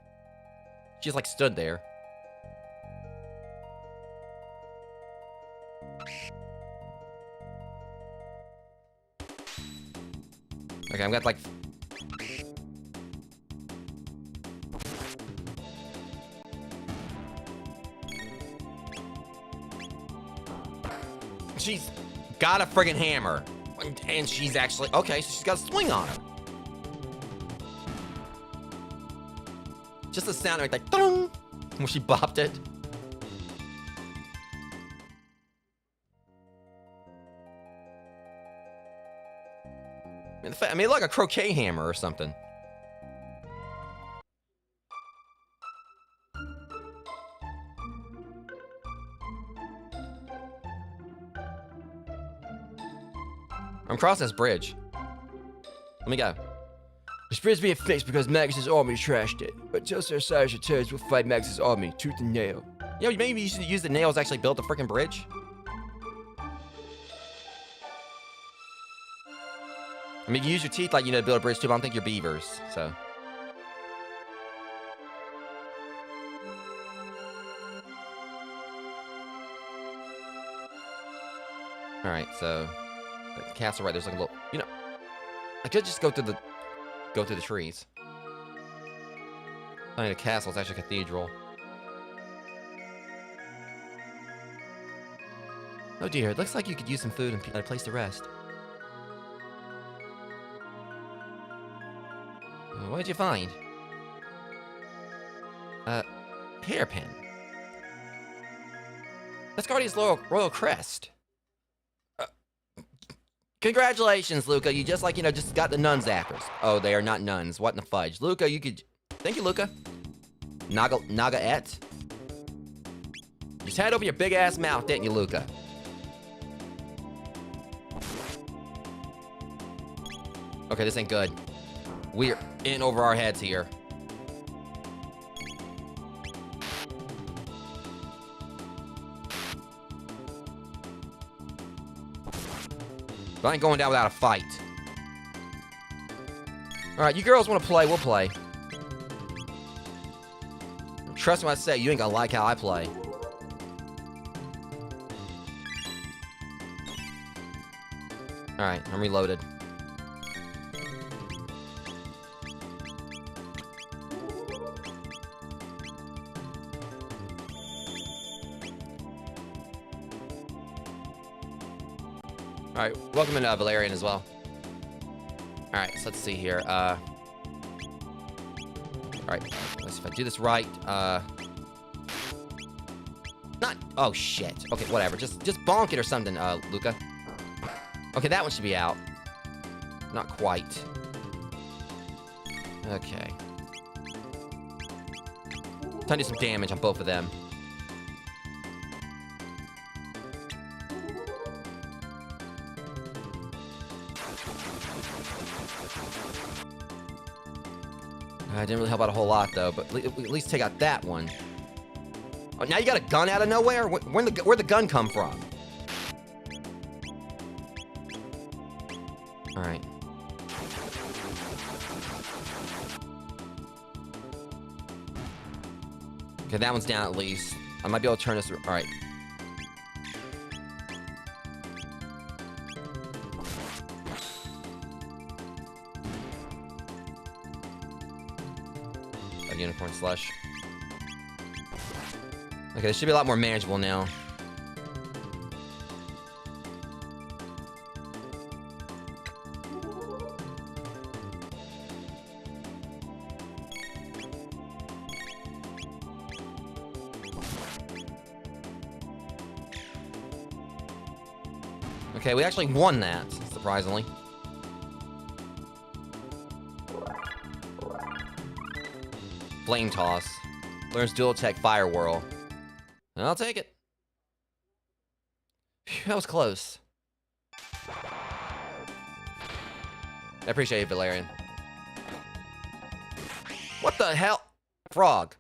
She just, like, stood there. Okay, I'm gonna, like... She's got a friggin' hammer. And she's actually... Okay, so she's got a swing on her. Just the sound like that... Dong, when she bopped it. I mean, like a croquet hammer or something. I'm crossing this bridge. Let me go. This bridge being fixed because Magus' army trashed it. But until Sir Cyrus returns, we'll fight Magus' army tooth and nail. You know, maybe you should use the nails to actually build the freaking bridge. I mean, you use your teeth like, you know, to build a bridge too, but I don't think you're beavers, so. Alright, so. The castle right there's like a little, you know, I could just go through the trees. I mean, the castle is actually a cathedral. Oh dear, it looks like you could use some food and a place to rest. What did you find? Hairpin. That's Guardian's royal crest. Congratulations, Luca. You just like, you know, just got the nun zappers. Oh, they are not nuns. What in the fudge? Luca, you could... Thank you, Luca. Naga-et. Just had over your big-ass mouth, didn't you, Luca? Okay, this ain't good. We're in over our heads here. But I ain't going down without a fight. Alright, you girls want to play, we'll play. Trust me when I say, you ain't gonna like how I play. Alright, I'm reloaded. Alright, welcome in Valerian as well. Alright, so let's see here. Alright, let's see if I do this right. Not, oh shit. Okay, whatever. Just bonk it or something, Luca. Okay, that one should be out. Not quite. Okay. Time to do some damage on both of them. Didn't really help out a whole lot, though, but at least take out that one. Oh, now you got a gun out of nowhere? Where'd the gun come from? Alright. Okay, that one's down at least. I might be able to turn this... Alright. Unicorn slush. Okay, this should be a lot more manageable now. Okay, we actually won that, surprisingly. Flame Toss. Learns dual attack Fire Whirl. I'll take it. Phew, that was close. I appreciate it, Valerian. What the hell? Frog.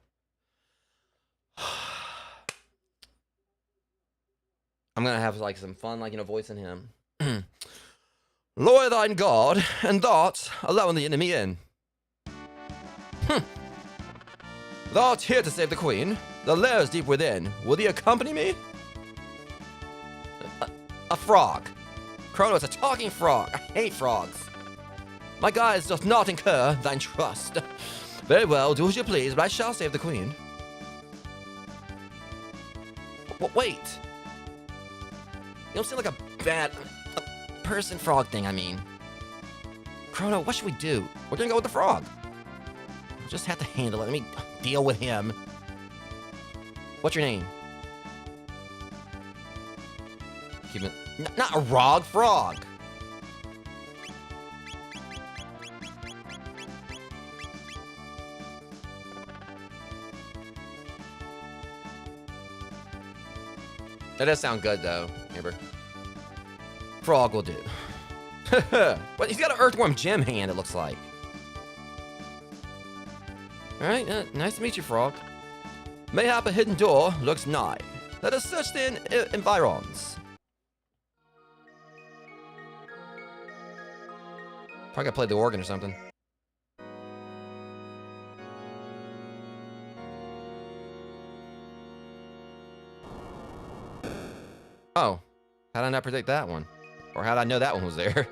I'm gonna have like some fun, like, you know, voicing him. Lower thine guard, and thoughts, allowing the enemy in. Thou art here to save the queen. The lair is deep within. Will thee accompany me? A frog. Chrono is a talking frog. I hate frogs. My guise doth not incur thine trust. Very well, do as you please, but I shall save the queen. Wait. You don't seem like a bad person frog thing, I mean. Chrono, what should we do? We're gonna go with the frog. We'll just have to handle it. Let me deal with him. What's your name? Keep it. Not a rog, frog. That does sound good, though, neighbor. Frog will do. But he's got an earthworm gem hand, it looks like. Alright, nice to meet you, Frog. Mayhap a hidden door lurks nigh. Let us search the environs. Probably gotta play the organ or something. Oh. How did I not predict that one? Or how did I know that one was there?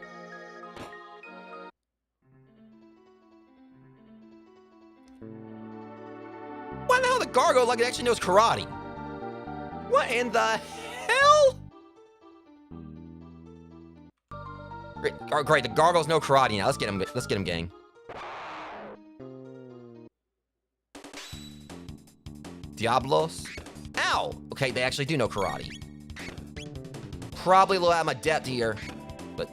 Why the hell the gargoyle like it actually knows karate? What in the hell? Great, great, the gargoyles know karate now. Let's get him, gang. Diablos? Ow! Okay, they actually do know karate. Probably a little out of my depth here, but...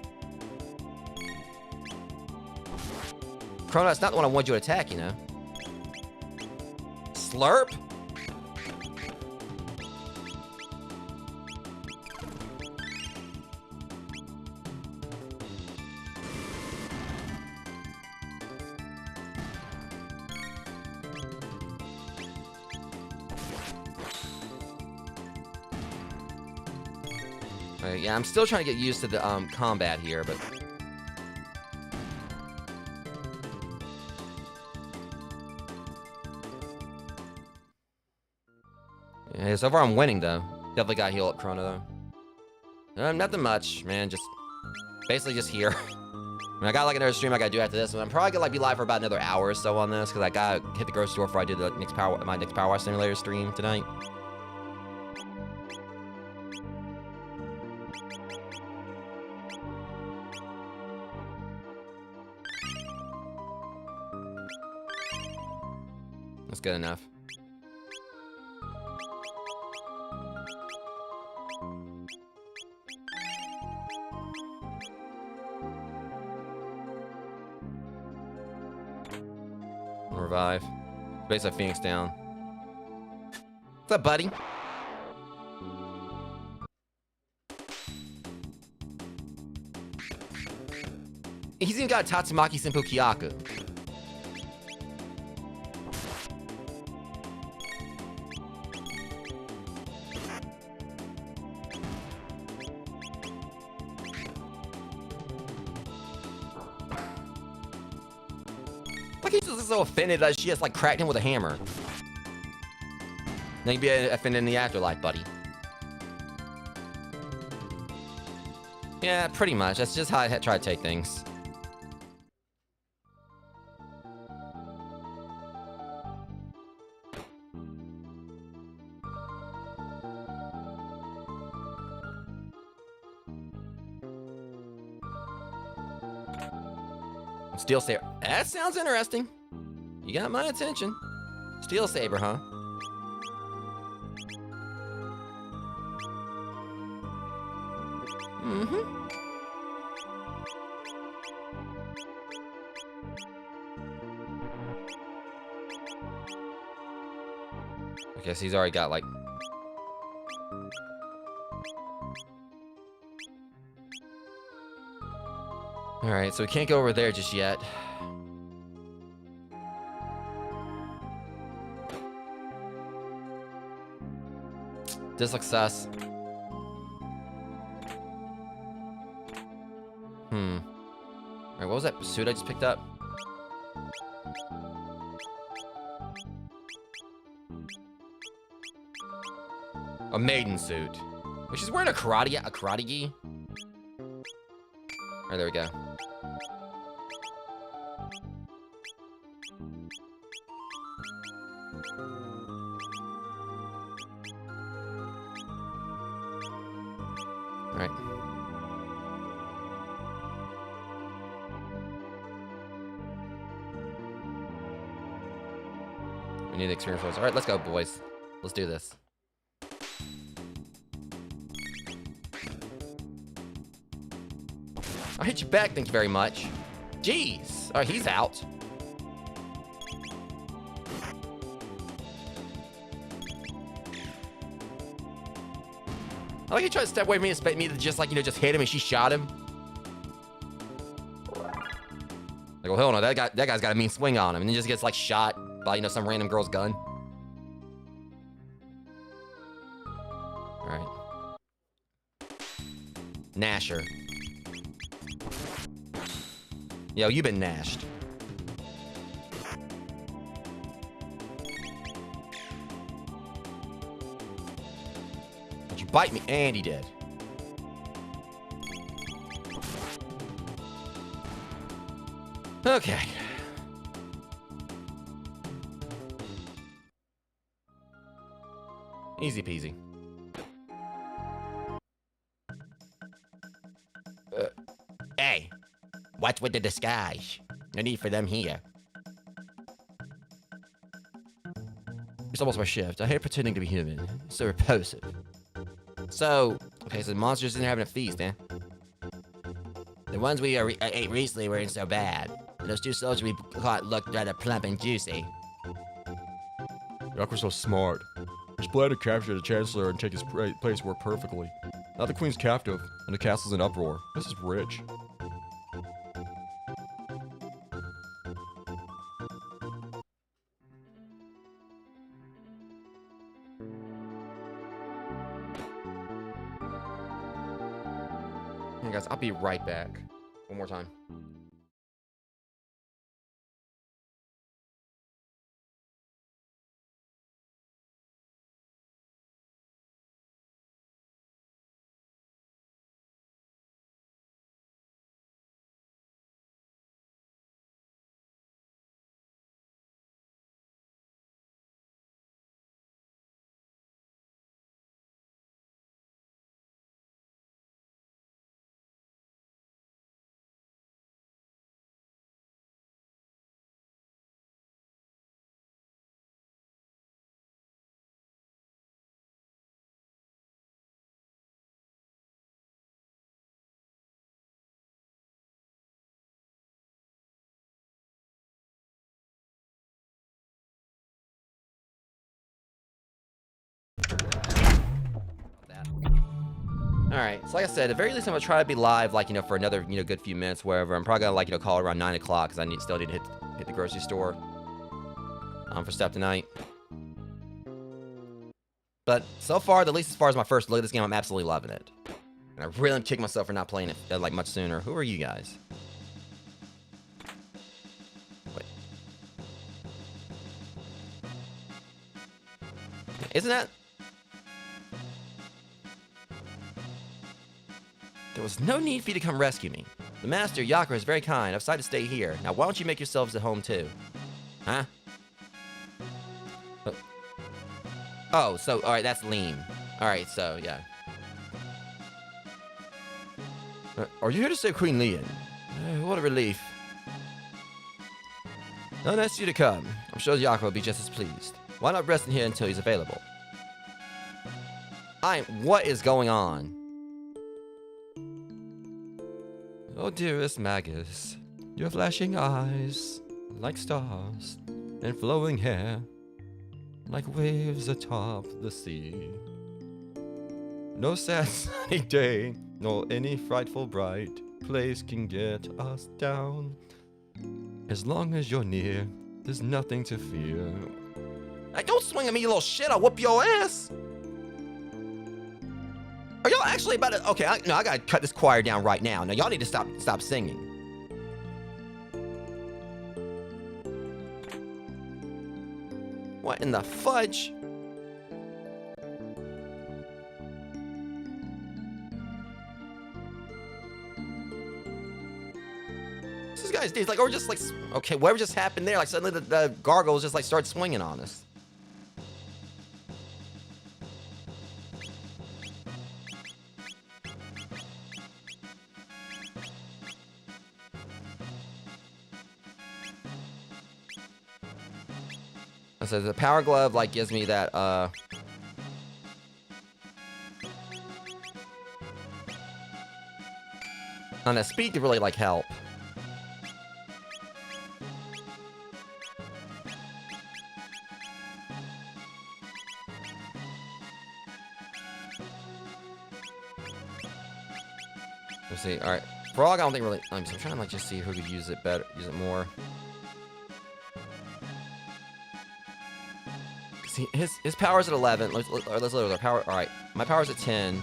Chrono, that's not the one I wanted you to attack, you know. Slurp? Alright, yeah, I'm still trying to get used to the combat here, but... Yeah, so far I'm winning, though. Definitely got heal up Chrono, though. Nothing much, man. Just... Basically just here. I mean, I got like another stream I gotta do after this, and I'm probably gonna like be live for about another hour or so on this, because I gotta hit the grocery store before I do the next my next Power Wash Simulator stream tonight. That's good enough. Revive. Basically Phoenix down. What's up, buddy? He's even got Tatsumaki Senpu Kyaku. Like he's just so offended that she has like cracked him with a hammer. Now you'd be offended in the afterlife, buddy. Yeah, pretty much. That's just how I try to take things. Steel Saber. That sounds interesting. You got my attention. Steel Saber, huh? Mm-hmm. I guess he's already got like... Alright, so we can't go over there just yet. This looks sus. Alright, what was that suit I just picked up? A maiden suit. But she's wearing a karate gi? Alright, there we go. Alright. We need the experience points. Alright, let's go, boys. Let's do this. I'll hit you back, thank you very much. Jeez. Oh, he's out. I like he tried to step away from me and expect me to just, like, you know, just hit him and she shot him. Like, well, hell no, that guy's got a mean swing on him and then just gets, like, shot by, you know, some random girl's gun. Alright. Nasher. Yo, you been nashed. Did you bite me? And he did. Okay. Easy peasy. Hey. What's with the disguise? No need for them here. It's almost my shift. I hate pretending to be human. It's so repulsive. So, okay, so the monsters in there having a feast, eh? The ones we ate recently weren't so bad. And those two soldiers we caught looked rather plump and juicy. Yuck, we're so smart. His plan to capture the Chancellor and take his place worked perfectly. Now the Queen's captive, and the castle's in uproar. This is rich. on, guys. I'll be right back. One more time. Alright, so like I said, at the very least I'm gonna try to be live, like, for another, good few minutes, wherever. I'm probably gonna, like, call it around 9 o'clock, because I still need to hit the grocery store for stuff tonight. But so far, at least as far as my first look at this game, I'm absolutely loving it. And I really am kicking myself for not playing it, like, much sooner. Who are you guys? Wait. Isn't that... There was no need for you to come rescue me. The master, Yakura, is very kind. I've decided to stay here. Now, why don't you make yourselves at home, too? Huh? Oh, so, alright, that's lean. Alright, so, yeah. Are you here to save Queen Leon? What a relief. No, nice of you to come. I'm sure Yakura will be just as pleased. Why not rest in here until he's available? What is going on? Oh, dearest Magus, your flashing eyes, like stars, and flowing hair, like waves atop the sea. No sad sunny day, nor any frightful bright place can get us down. As long as you're near, there's nothing to fear. Hey, don't swing at me, you little shit, I'll whoop your ass! Are y'all actually about to... Okay, I gotta cut this choir down right now. Now, y'all need to stop singing. What in the fudge? These guys, like, or just like... Okay, whatever just happened there, like, suddenly the gargoyles just, like, start swinging on us. So the power glove, like, gives me that, and the speed to really, like, help. Let's see, alright. Frog, I don't think really, I'm trying to, like, just see who could use it better, use it more. See, his power's at 11. Let's look at our power. All right, my power's at 10.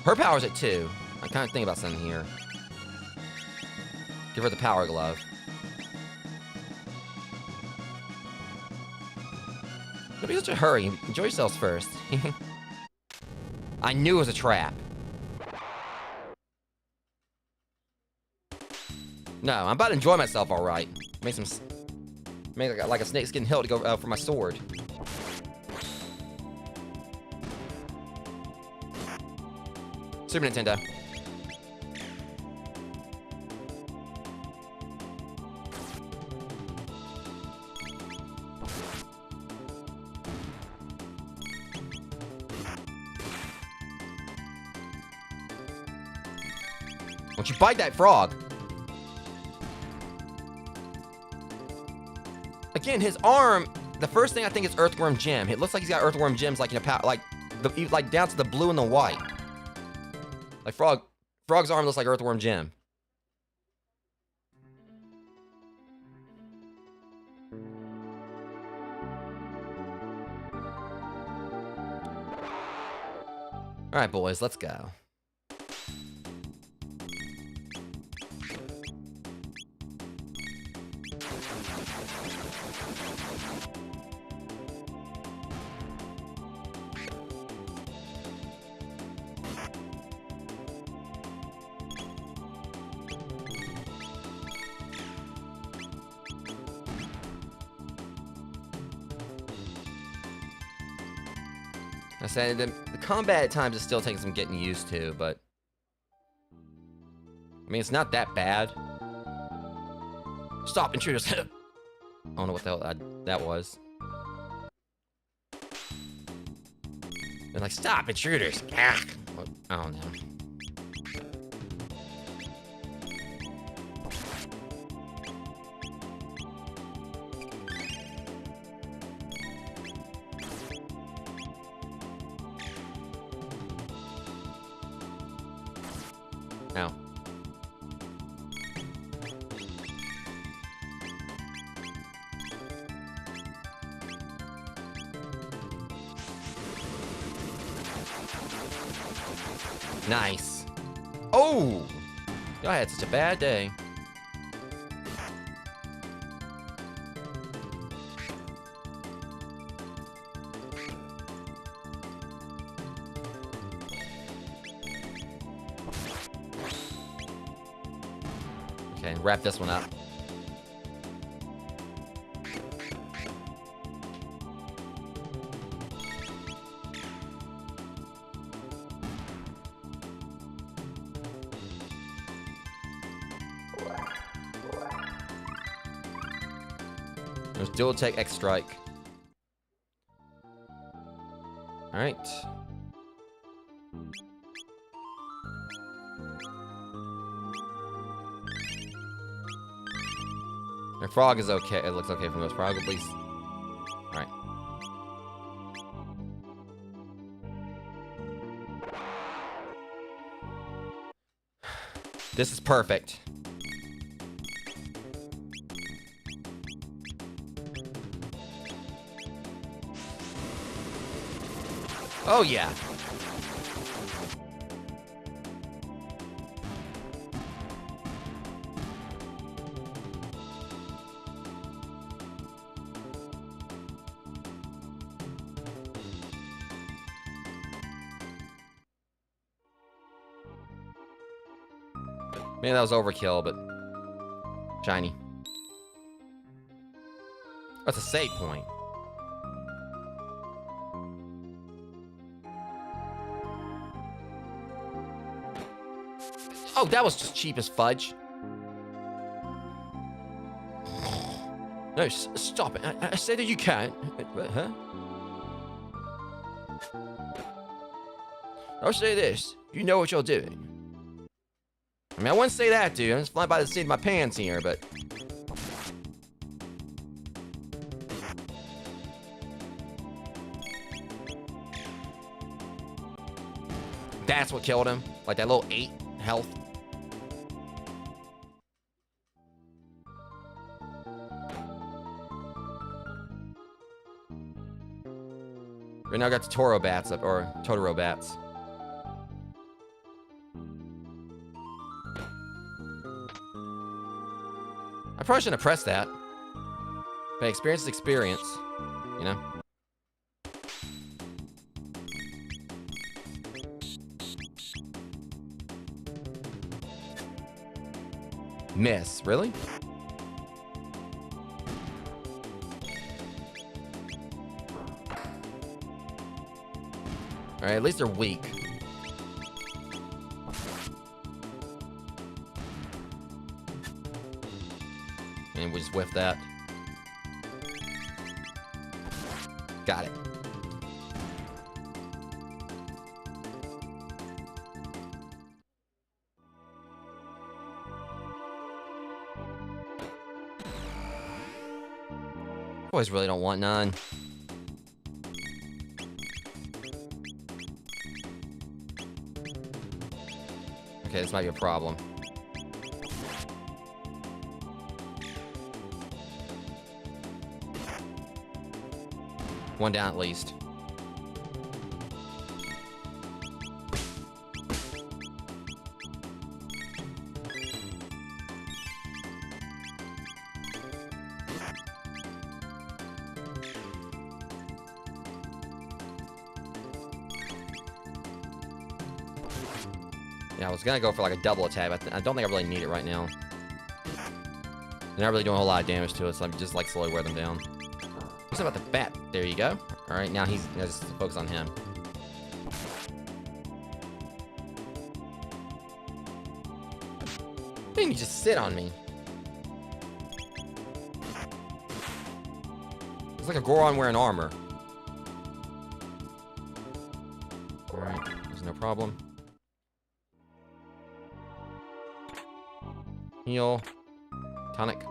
Her power's at 2. I'm kind of thinking about something here. Give her the power glove. Don't be such a hurry. Enjoy yourselves first. I knew it was a trap. No, I'm about to enjoy myself, all right. Make like a snakeskin hilt to go for my sword. Super Nintendo. Don't you bite that frog? Again, his arm, the first thing I think is Earthworm Jim. It looks like he's got Earthworm Gems like in a like down to the blue and the white. Like Frog's arm looks like Earthworm Jim. Alright, boys, let's go. I said the combat at times is still taking some getting used to, but I mean, it's not that bad. Stop, intruders! I don't know what the hell that was. They're like, stop, intruders! Ah! I don't know. Ow. Nice. Oh! I had such a bad day. Okay, wrap this one up. There's dual tech X strike. All right. Their frog is okay. It looks okay from those frog, at least. All right. This is perfect. Oh, yeah. Maybe that was overkill, but shiny. That's a save point. Oh, that was just cheap as fudge. No, stop it. I said that you can't. Huh? I'll say this. You know what you're doing. I mean, I wouldn't say that, dude. I'm just flying by the seat of my pants here, but... That's what killed him. Like that little 8 health. Right now I got the Toro bats up, or Totoro bats. I probably shouldn't have pressed that. But experience is experience, you know? Miss, really? Alright, at least they're weak. And we just whiff that. Got it. Boys really don't want none. Okay, this might be a problem. One down at least. Yeah, I was gonna go for like a double attack, but I don't think I really need it right now. They're not really doing a whole lot of damage to us, so I'm just like slowly wear them down. What's about the bat? There you go. Alright, now he's just focus on him. Didn't you just sit on me? It's like a Goron wearing armor. Alright, there's no problem. Heal. Tonic.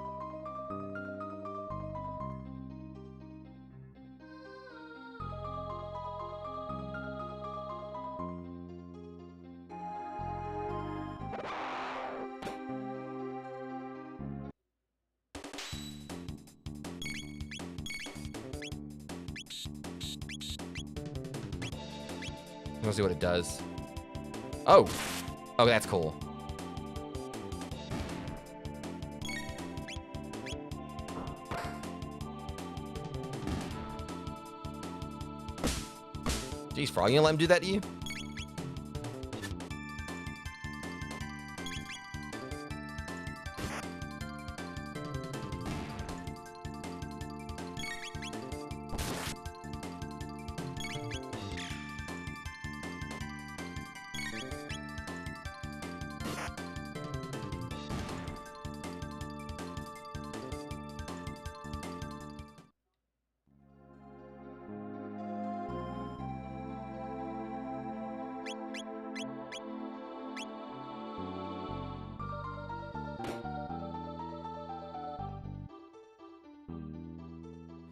Let's see what it does. Oh! Oh, that's cool. Jeez, Frog, you gonna let him do that to you?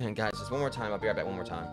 And guys, just one more time. I'll be right back one more time.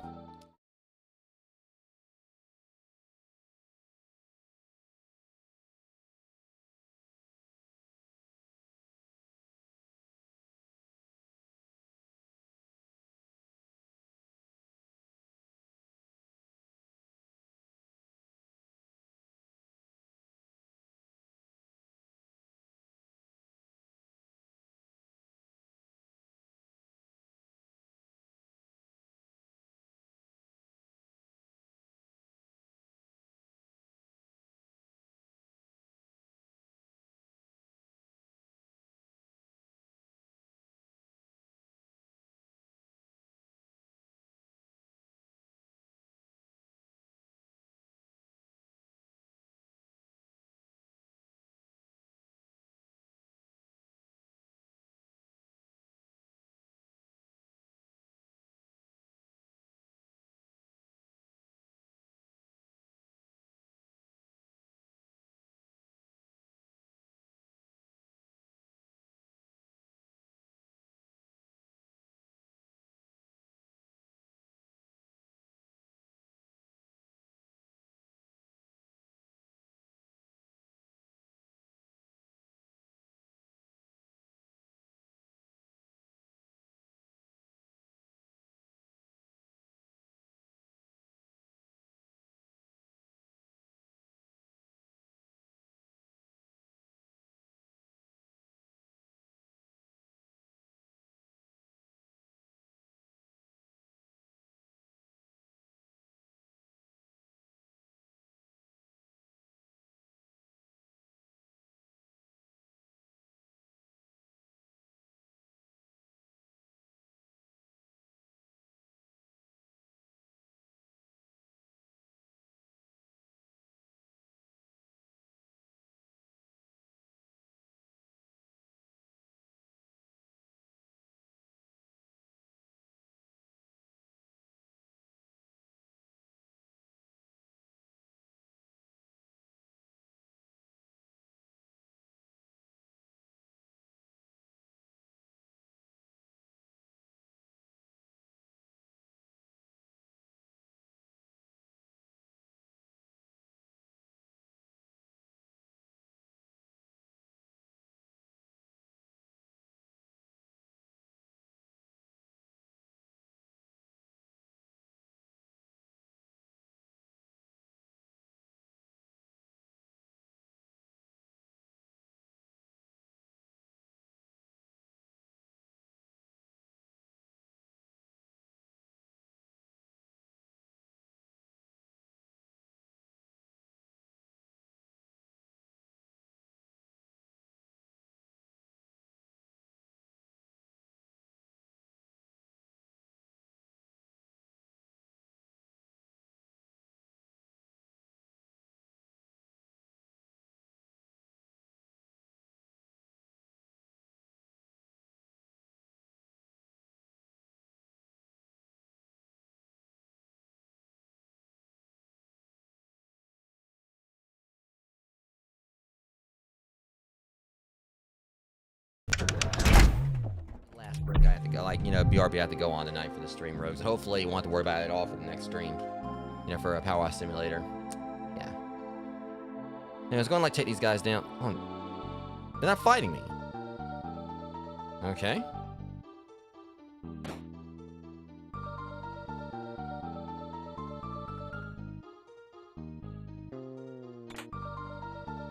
like, you know, BRB I have to go on tonight for the stream, Rogues. Hopefully you won't have to worry about it at all for the next stream. You know, for a Power Wash Simulator. Yeah. Anyway, I was going to, like, take these guys down. Oh, they're not fighting me. Okay.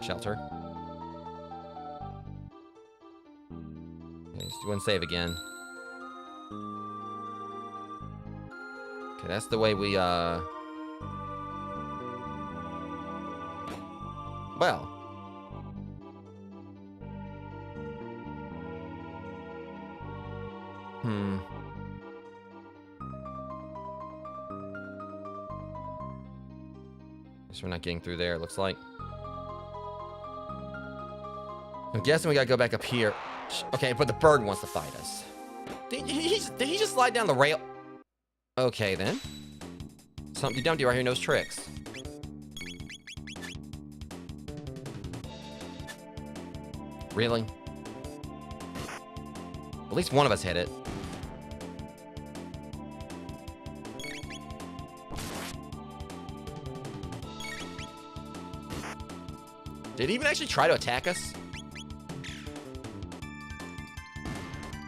Shelter. Okay, just go and save again. Okay, that's the way we, well. Guess we're not getting through there, it looks like. I'm guessing we gotta go back up here. Okay, but the bird wants to fight us. Did he just slide down the rail? Okay, then. Something dumb right here knows tricks. Really? At least one of us hit it. Did he even actually try to attack us?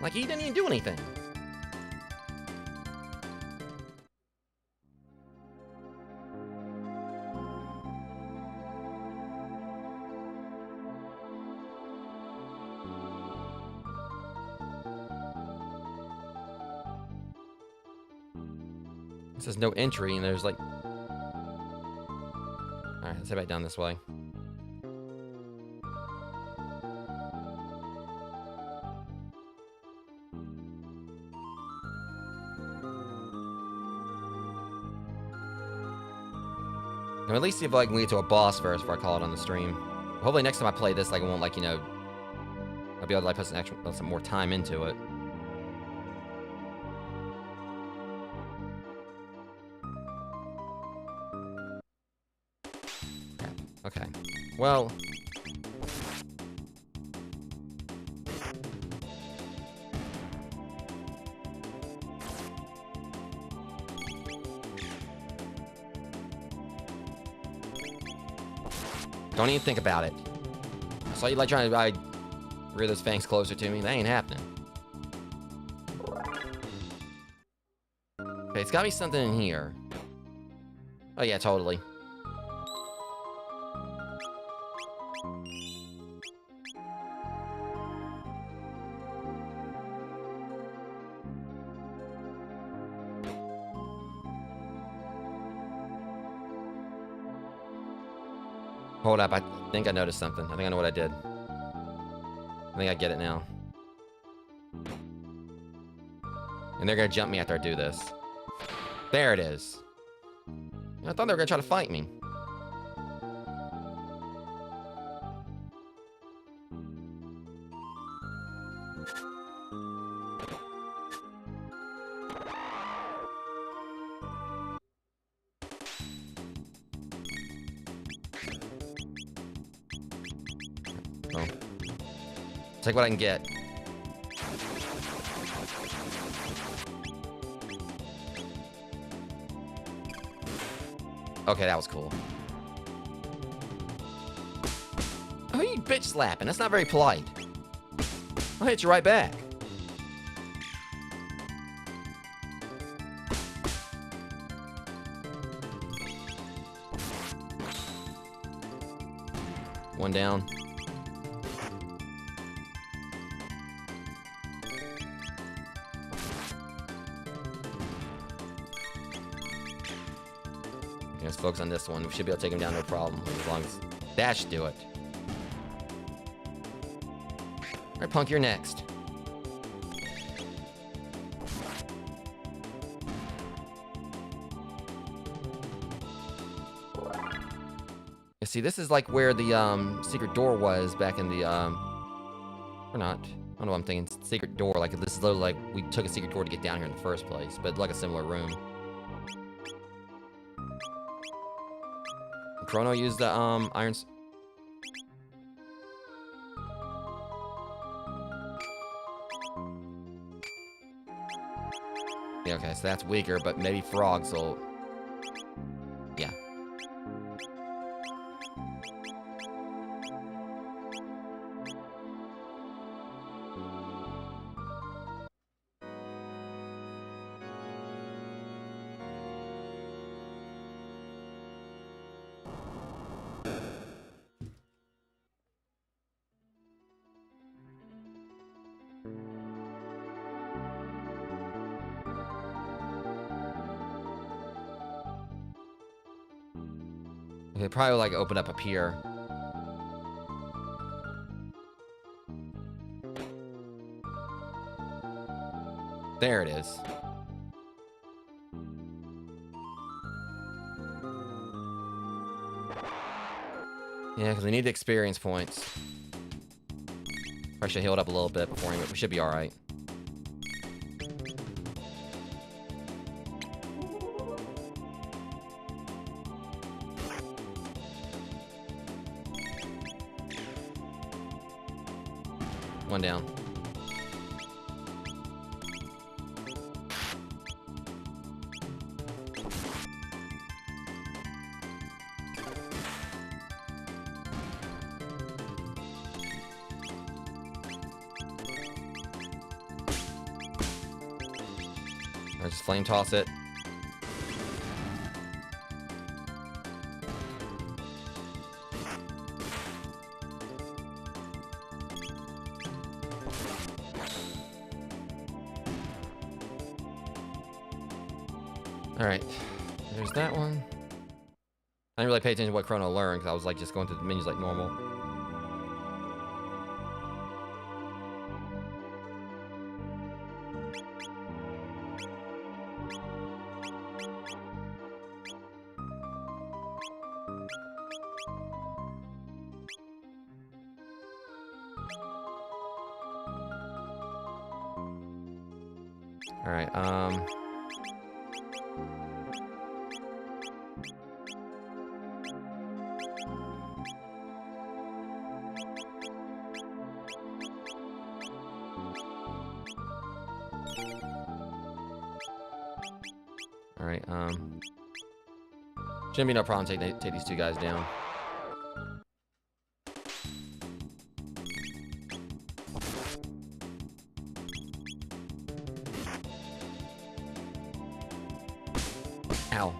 Like, he didn't even do anything. It says no entry, and there's like... Alright, let's head back down this way. And at least see if I can get to a boss first before I call it on the stream. Hopefully next time I play this, like, it won't, like, you know... I'll be able to, like, put some more time into it. Okay. Well... Don't even think about it. I saw you like trying to rear those fangs closer to me. That ain't happening. Okay, it's gotta be something in here. Oh yeah, totally. Hold up, I think I noticed something. I think I know what I did. I think I get it now. And they're gonna jump me after I do this. There it is. I thought they were gonna try to fight me. Take what I can get. Okay, that was cool. Oh, you bitch slapping. That's not very polite. I'll hit you right back. One down. Let's focus on this one. We should be able to take him down, no problem. As long as that should do it. Alright, Punk, you're next. You see, this is like where the secret door was back in the or not. I don't know what I'm thinking. Secret door, like this is literally like we took a secret door to get down here in the first place, but like a similar room. Chrono used the irons. Yeah, okay, so that's weaker, but maybe frogs will... Yeah. Okay, probably like open up here. There it is. Yeah, because we need the experience points. Probably should heal it up a little bit before we should be alright. One down. Or just flame toss it. Alright, there's that one. I didn't really pay attention to what Chrono learned because I was like just going through the menus like normal. Alright, Alright, shouldn't be no problem take these two guys down. Ow.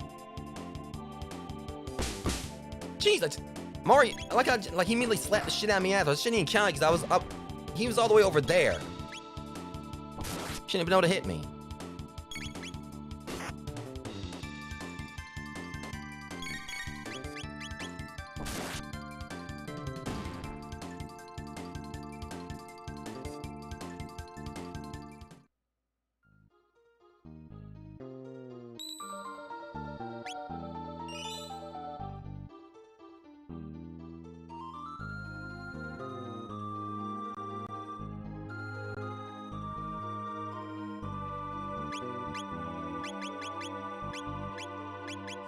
Jeez, that's... Mario, like he immediately slapped the shit out of me ass. I shouldn't even count it because I was up... He was all the way over there. Shouldn't have been able to hit me.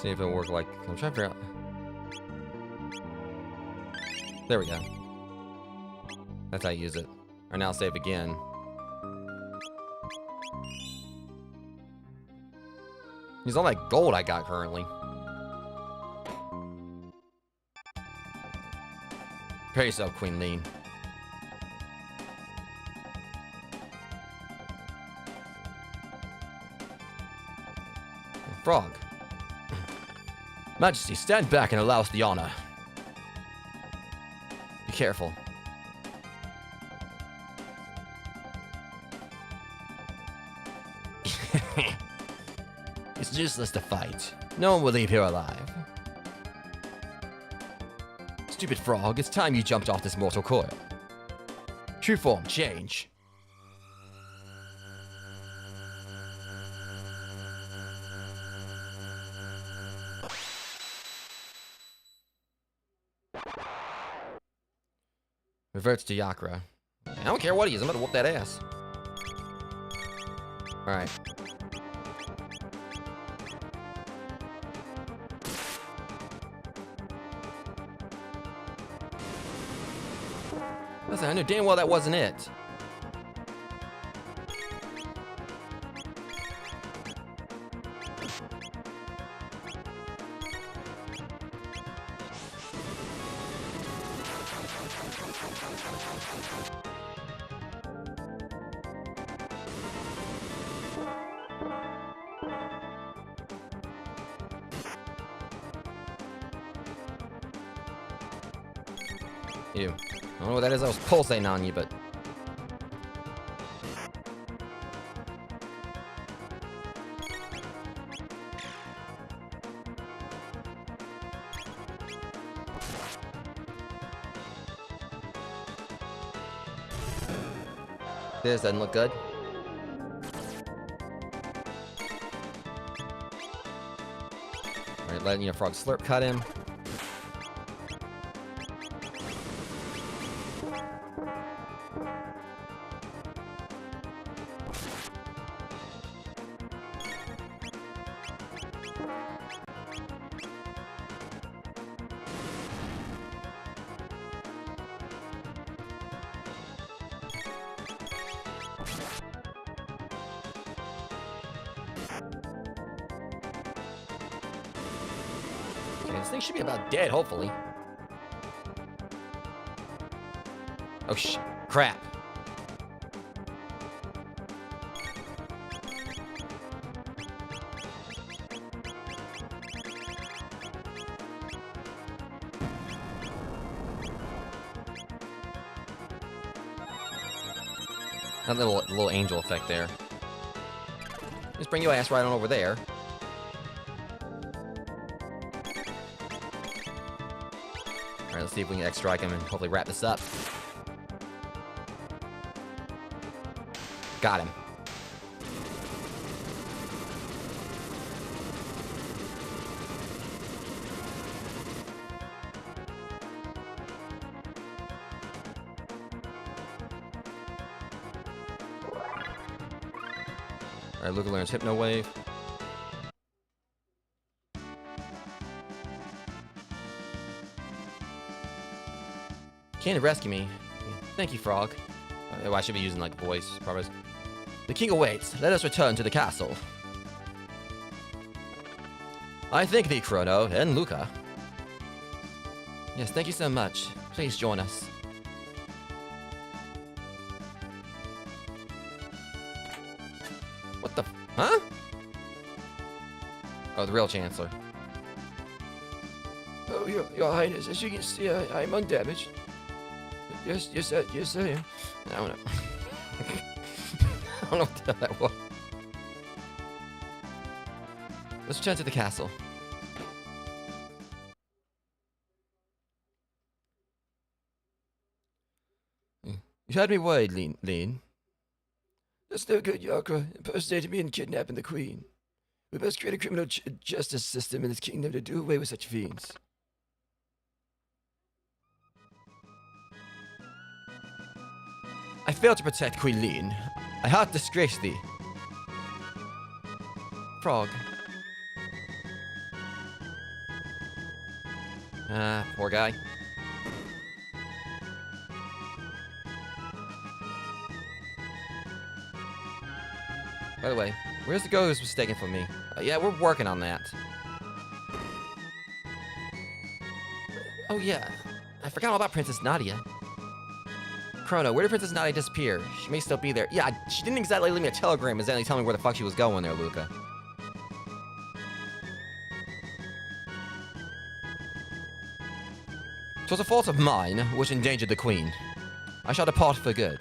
See if it'll work like... I'm trying to figure out... There we go. That's how you use it. Or now save again. Use all that gold I got currently. Prepare yourself, Queen Lean. Frog. Majesty, stand back and allow us the honor. Be careful. It's useless to fight. No one will leave here alive. Stupid frog, it's time you jumped off this mortal coil. True form, change. Reverts to Yakra. I don't care what he is, I'm gonna whoop that ass. Alright. Listen, I knew damn well that wasn't it. Ew. I don't know what that is. I was pulsating on you, but... This doesn't look good. Alright, letting Frog Slurp cut him. Okay, this thing should be about dead, hopefully. Oh, crap. That little angel effect there. Just bring your ass right on over there. Alright, let's see if we can X-Strike him and hopefully wrap this up. Got him. Alright, Luca learns Hypno Wave. Came to rescue me. Thank you, Frog. Oh, I should be using, like, voice, probably. The king awaits. Let us return to the castle. I thank thee, Chrono, and Luca. Yes, thank you so much. Please join us. What the... Huh? Oh, the real Chancellor. Oh, your Highness, as you can see, I'm undamaged. Yes, I am. I don't know. I don't know what the hell that was. Let's return to the castle. You had me worried, Lean. That's no good, Yakra. Impersonating me and kidnapping the Queen. We must create a criminal justice system in this kingdom to do away with such fiends. I failed to protect Queen Lean. I have disgraced thee. Frog. Poor guy. By the way, where's the ghost mistaken for me? Yeah, we're working on that. Oh yeah, I forgot all about Princess Nadia. Chrono, where did Princess Nadia disappear? She may still be there. Yeah, she didn't exactly leave me a telegram exactly telling me where the fuck she was going there, Luca. "'Twas a fault of mine which endangered the Queen. I shall depart for good.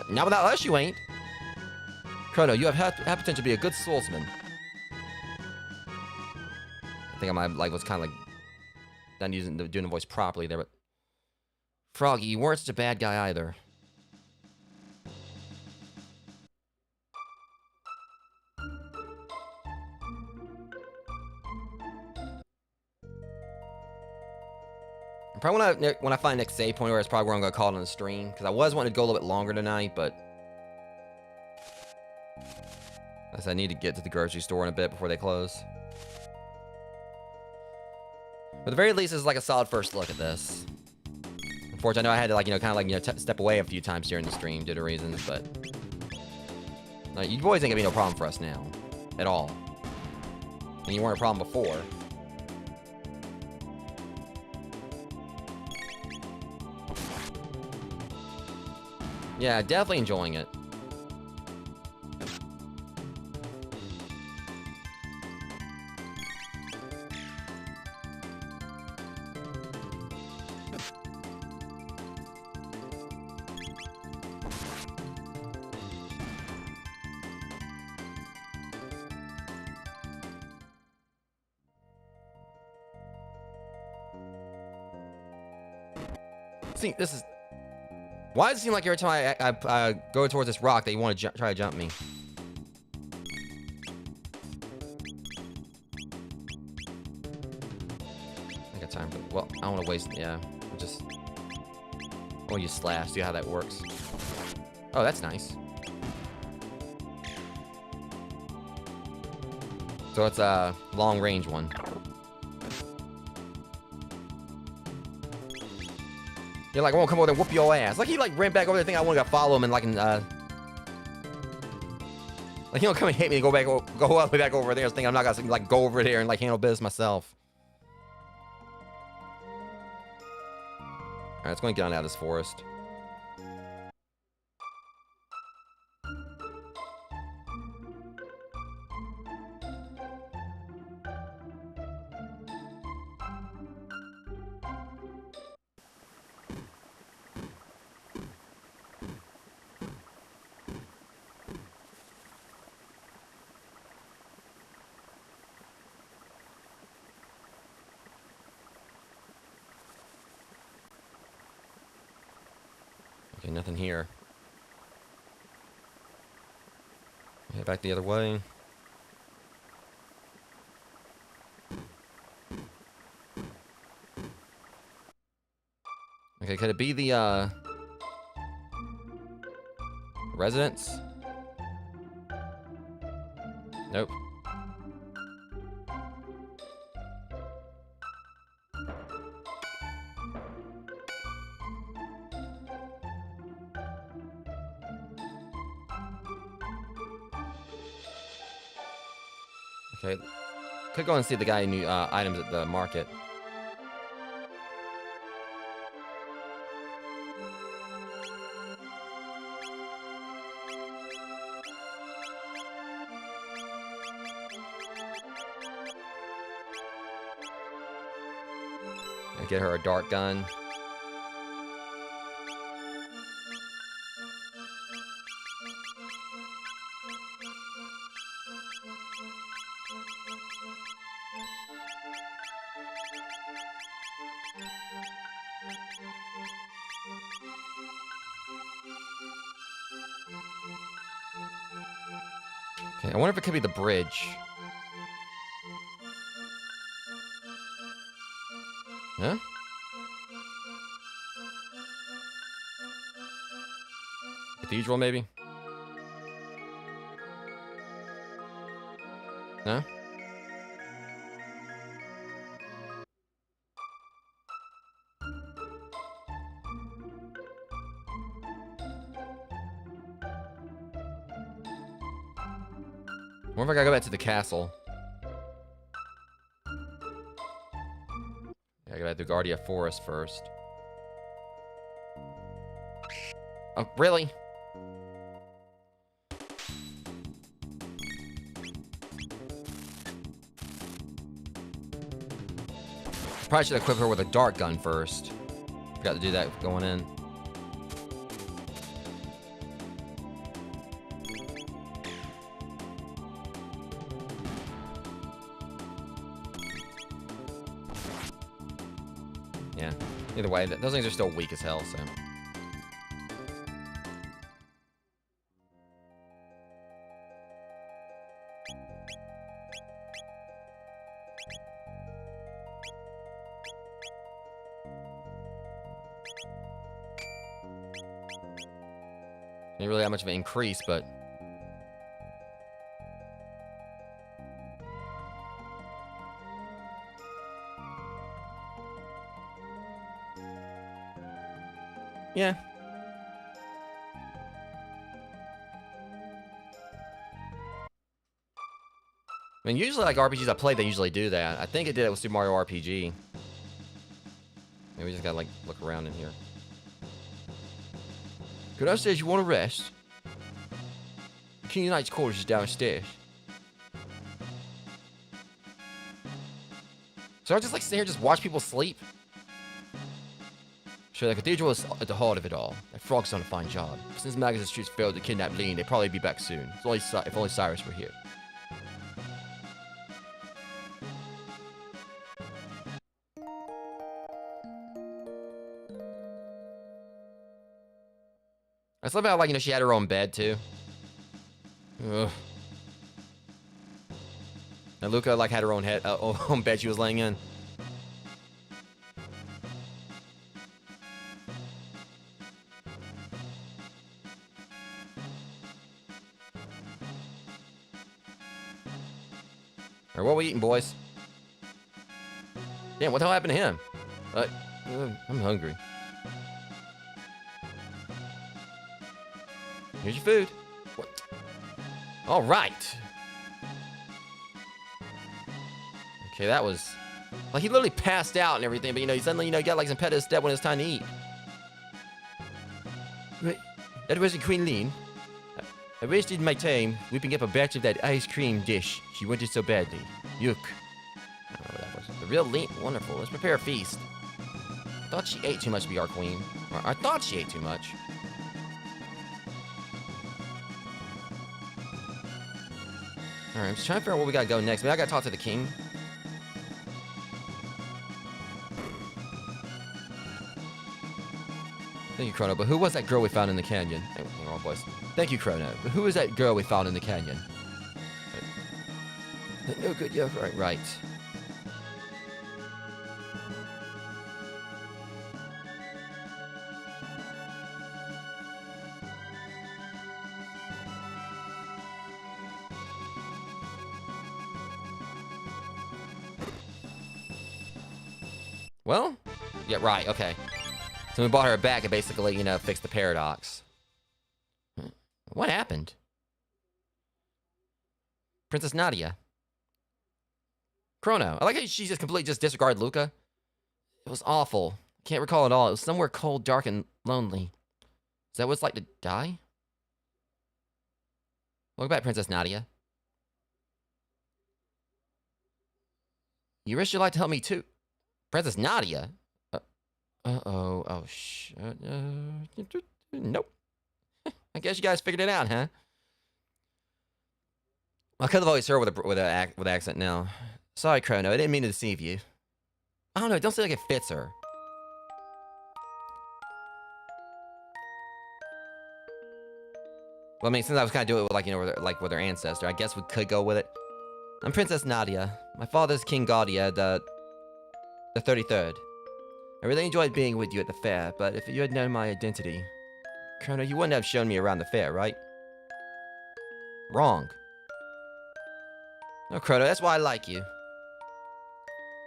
Now without us you ain't. Chrono, you have potential to be a good swordsman." I think I might was kind of like done doing the voice properly there, but Froggy, you weren't such a bad guy either. Probably when I find next save point, where it's probably where I'm gonna call it on the stream, because I was wanting to go a little bit longer tonight, but I said I need to get to the grocery store in a bit before they close. But at the very least, this is like a solid first look at this. Unfortunately, I know I had to kind of step away a few times during the stream due to reasons, but you boys ain't gonna be no problem for us now, at all. And you weren't a problem before. Yeah, definitely enjoying it. See, this is... Why does it seem like every time I go towards this rock that you want to try to jump me? I got time for... Well, I don't want to waste... Yeah, I'll just... I want to use slash, see how that works. Oh, that's nice. So it's a long range one. You're like, I won't come over there and whoop your ass. Like he like ran back over there thinking I want to follow him and like like he don't come and hit me and go all the way back over there thinking I'm not gonna like go over there and like handle business myself. Alright, let's go and get on out of this forest. Okay, nothing here. Head back the other way. Okay, could it be the residence? Nope. Okay, could go and see the guy who knew items at the market. And get her a dart gun. Okay, I wonder if it could be the bridge. Huh? Cathedral, maybe? No? I wonder if I gotta go back to the castle. Yeah, I gotta do Guardia Forest first. Oh, really? Probably should equip her with a dart gun first. Forgot to do that going in. Yeah. Either way, those things are still weak as hell, so. Ain't really that much of an increase, but. Yeah. I mean, usually, like, RPGs I play, they usually do that. I think it did it with Super Mario RPG. Maybe we just gotta, like, look around in here. Could I say you want to rest? King Knight's quarters is downstairs. So I just, like, sit here and just watch people sleep? Sure, the cathedral is at the heart of it all. That frog's done a fine job. Since Magus and Streets failed to kidnap Lean, they'd probably be back soon. If only Cyrus were here. I love how, like, you know, she had her own bed, too. Ugh. And Luca, like, had her own own bed she was laying in. Or what we eating, boys? Damn, what the hell happened to him? I'm hungry. Here's your food. What? All right. Okay, that was... Like, he literally passed out and everything, but, you know, he suddenly, you know, got, like, some pet at his step when it's time to eat. Wait, that wasn't Queen Lean. I wasted my time whipping up a batch of that ice cream dish she wanted so badly. Yuck. I don't know what that was. The real Lean. Wonderful. Let's prepare a feast. I thought she ate too much to be our queen. Or I thought she ate too much. Alright, I'm just trying to figure out where we gotta go next. Maybe I gotta talk to the king. Thank you, Chrono. But who was that girl we found in the canyon? Hang on, boys. Thank you, Chrono. But who was that girl we found in the canyon? No good, yeah, right. Right. Well, yeah, right, okay. So we bought her back and basically, you know, fixed the paradox. What happened? Princess Nadia. Chrono. I like how she just completely just disregarded Luca. It was awful. Can't recall at all. It was somewhere cold, dark, and lonely. Is that what it's like to die? Welcome back, Princess Nadia. You risk your life to help me too. Princess Nadia? Uh-oh. Oh, shit. Nope. I guess you guys figured it out, huh? I could have always heard with an accent now. Sorry, Chrono. I didn't mean to deceive you. I don't know. It don't seem like it fits her. Well, I mean, since I was kind of doing it with, like, you know, with her ancestor, I guess we could go with it. I'm Princess Nadia. My father's King Gaudia, the 33rd. I really enjoyed being with you at the fair, but if you had known my identity... Chrono, you wouldn't have shown me around the fair, right? Wrong. No, Chrono, that's why I like you.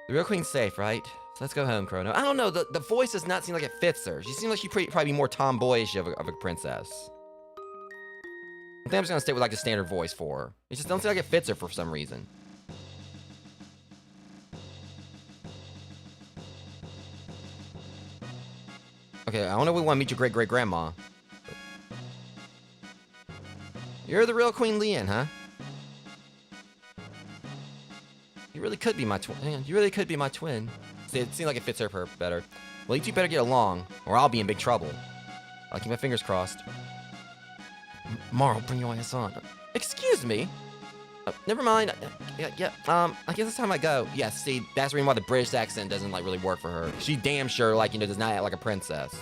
The real queen's safe, right? So let's go home, Chrono. I don't know, the voice does not seem like it fits her. She seems like she'd probably be more tomboyish of a princess. I think I'm just gonna stay with, like, the standard voice for her. It just doesn't seem like it fits her for some reason. Okay, I don't know if we want to meet your great-great-grandma. You're the real Queen Leanne, huh? You really could be my twin. You really could be my twin. See, it seems like it fits her better. Well, you two better get along, or I'll be in big trouble. I'll keep my fingers crossed. Marl, bring your ass on. Excuse me? Never mind. I guess it's time I go. Yeah, see, that's the reason why the British accent doesn't, like, really work for her. She damn sure, like, you know, does not act like a princess.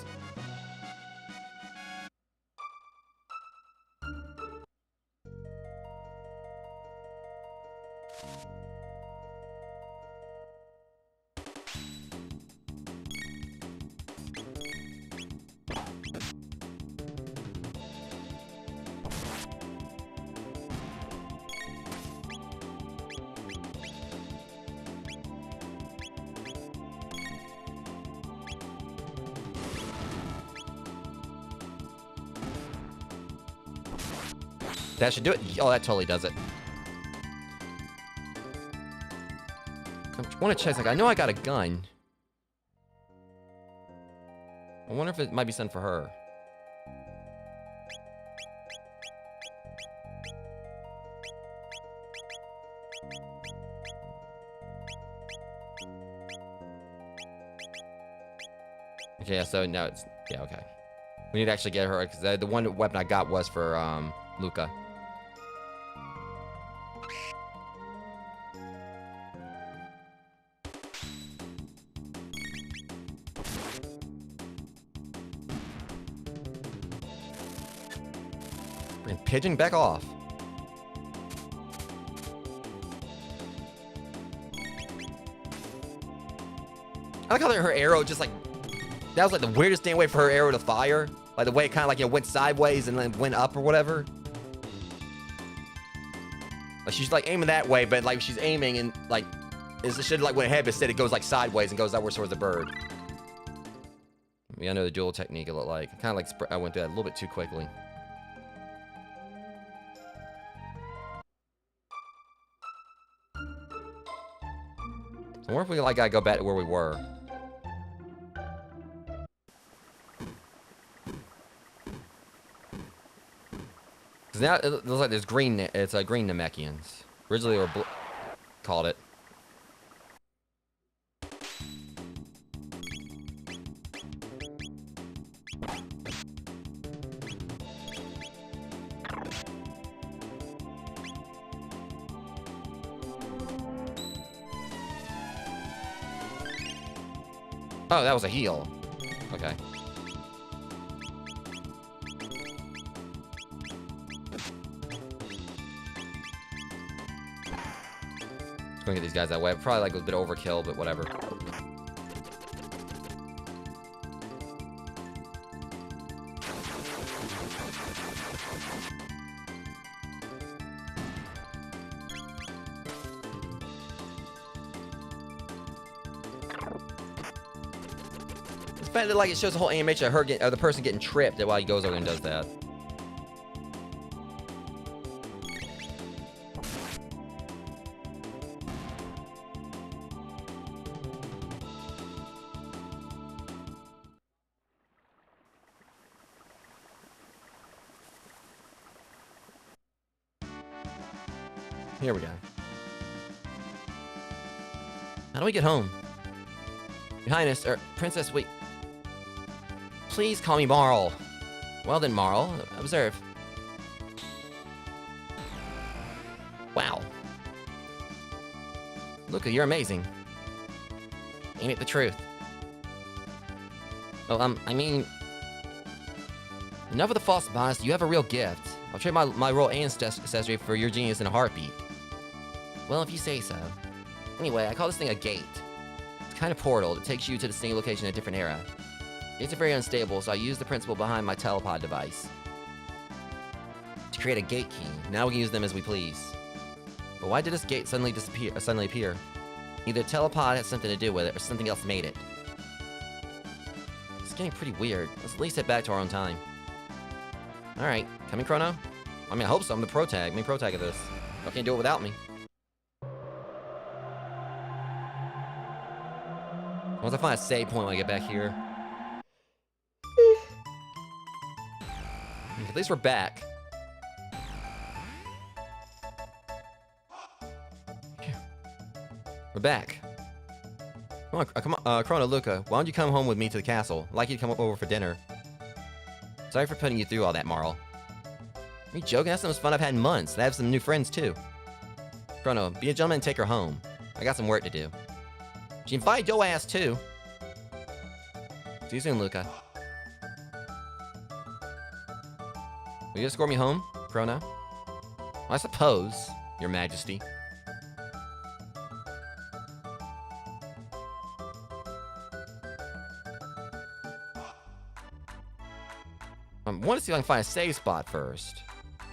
That should do it. Oh, that totally does it. I want to check. Like, I know I got a gun. I wonder if it might be sent for her. Okay, yeah, so now it's... Yeah, okay. We need to actually get her, because the one weapon I got was for, Luca. Freaking pigeon, back off. I like how her arrow just like, that was like the weirdest damn way for her arrow to fire. Like the way it kind of like, went sideways and then went up or whatever. Like she's like aiming that way, but like she's aiming and like, it should like went ahead, but instead it goes like sideways and goes outwards towards the bird. Yeah, I know the dual technique it looked like. Kind of like I went through that a little bit too quickly. I wonder if we like gotta go back to where we were. Cause now it looks like there's green. It's green Namekians. Originally, they were called it. Oh, that was a heal. Okay. Just gonna get these guys that way. Probably like a bit of overkill, but whatever. Like it shows the whole animation of her the person getting tripped while he goes over and does that. Here we go. How do we get home? Your Highness, Princess, wait. Please call me Marl. Well then, Marl, observe. Wow. Luca, you're amazing. Ain't it the truth? Oh, I mean... Enough of the false modesty, you have a real gift. I'll trade my royal ancestry for your genius in a heartbeat. Well, if you say so. Anyway, I call this thing a gate. It's kind of portal that takes you to the same location in a different era. Gates are very unstable, so I use the principle behind my telepod device to create a gate key. Now we can use them as we please. But why did this gate suddenly appear? Either the telepod has something to do with it, or something else made it. It's getting pretty weird. Let's at least head back to our own time. Alright, coming, Chrono? I mean, I hope so. I'm the main pro tag of this. I can't do it without me. Once I find a save point when I get back here. At least we're back. We're back. Come on, Chrono, Luca, why don't you come home with me to the castle? I'd like you to come over for dinner. Sorry for putting you through all that, Marl. Are you joking? That's the most fun I've had in months. And I have some new friends, too. Chrono, be a gentleman and take her home. I got some work to do. She invited your ass, too. See you soon, Luca. Will you escort me home, Chrono? Well, I suppose, Your Majesty. I want to see if I can find a save spot first,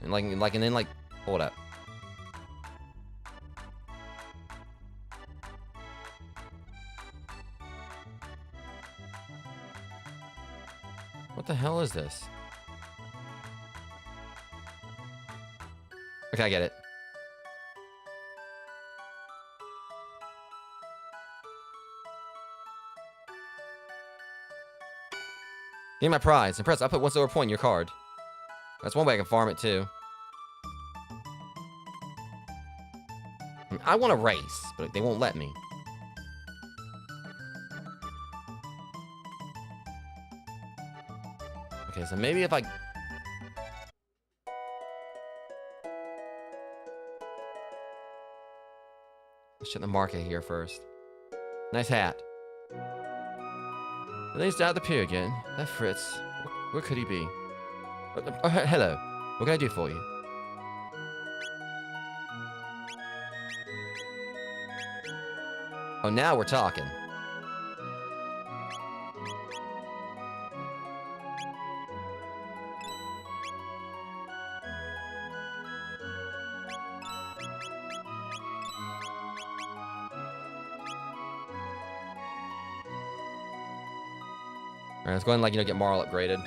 and then hold up. What the hell is this? Okay, I get it. Give me my prize. Impress, I'll put 1 silver point in your card. That's one way I can farm it, too. I want to race, but they won't let me. Okay, so maybe if I... Let's check the market here first. Nice hat. And then he's out of the pier again. That Fritz. Where could he be? Hello. What can I do for you? Oh, now we're talking. Alright, let's go ahead and, get Marl upgraded.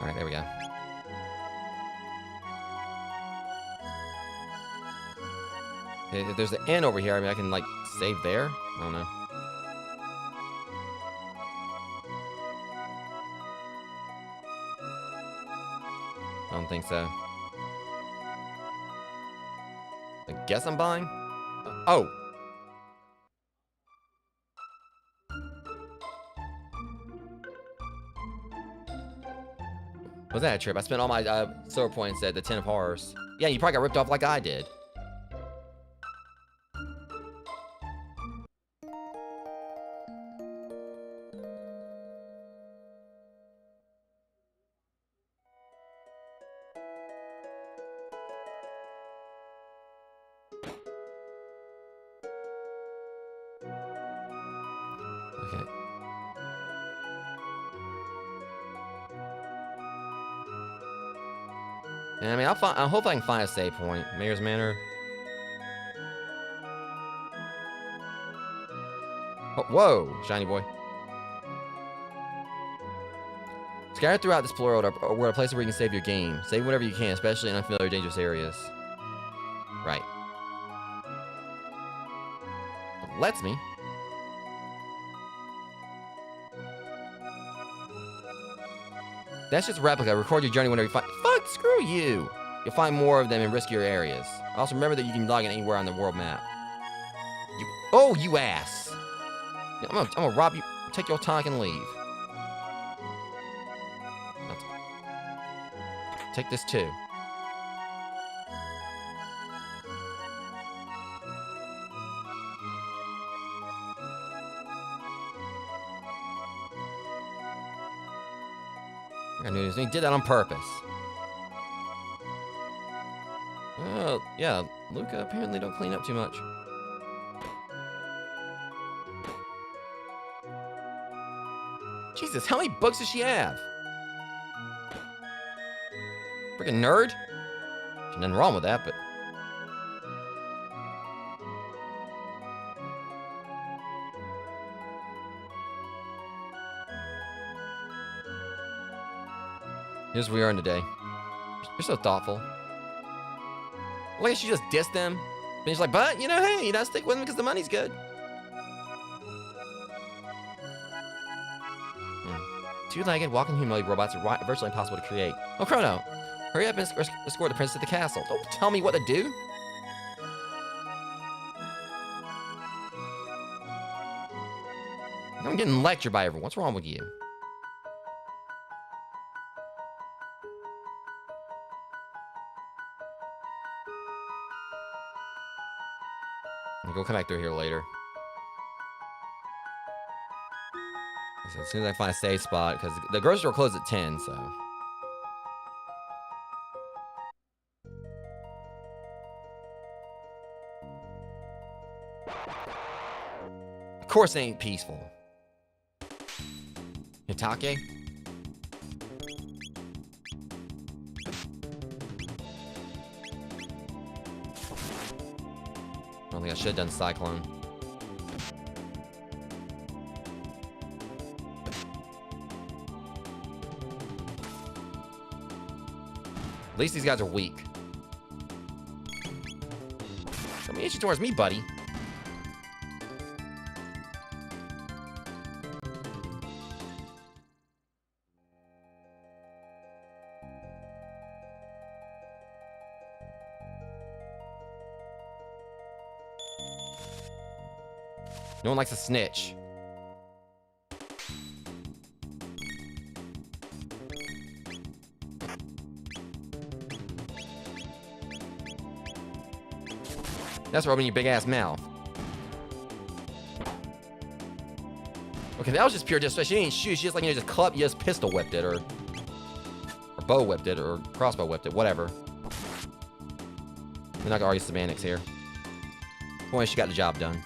Alright, there we go. If there's an inn over here, I mean, I can, save there? I don't know. I don't think so. I guess I'm buying? Oh! Was that a trip? I spent all my silver points at the 10 of Horrors. Yeah, you probably got ripped off like I did. Okay. Yeah, I mean, I hope I can find a save point. Mayor's Manor. Oh, whoa, shiny boy. Scattered throughout this world are places where you can save your game. Save whatever you can, especially in unfamiliar, dangerous areas. Right. It lets me. That's just a replica. Record your journey whenever you find. Fuck, screw you. You'll find more of them in riskier areas. Also, remember that you can log in anywhere on the world map. Oh, you ass. I'm gonna rob you. Take your tonic and leave. Take this too. I knew he did that on purpose. Well, yeah, Luca apparently don't clean up too much. Jesus, how many books does she have? Freaking nerd. There's nothing wrong with that, but... Here's where we are today. You're so thoughtful. Look, she just dissed them. And she's like, but, hey, stick with them because the money's good. Two-legged, walking humanoid robots are virtually impossible to create. Oh, Chrono, hurry up and escort the princess to the castle. Don't tell me what to do. I'm getting lectured by everyone. What's wrong with you? We'll come back through here later. So as soon as I find a safe spot, because the grocery store closed at 10, so. Of course it ain't peaceful. Hitake? I don't think I should have done Cyclone. At least these guys are weak. Don't be itchy towards me, buddy. No one likes a snitch. That's rubbing your big ass mouth. Okay, that was just pure disrespect. She didn't shoot. She just like, you know, just pistol whipped it or bow whipped it or crossbow whipped it, whatever. We're not gonna argue semantics here. Boy, she got the job done.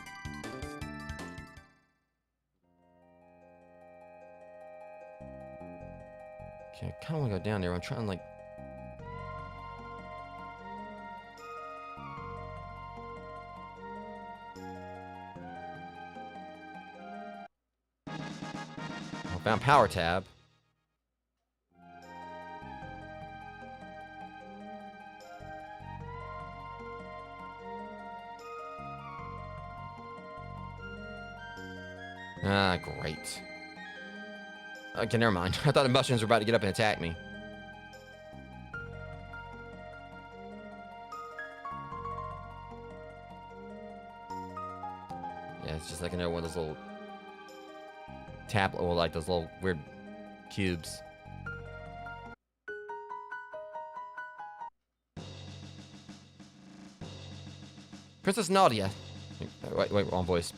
Okay, I kind of want to go down there. I'm trying to like. I found power tab. Ah, great. Okay, never mind. I thought the mushrooms were about to get up and attack me. Yeah, it's just like another one of those little or like those little weird cubes. Princess Nadia. Wait, wrong voice.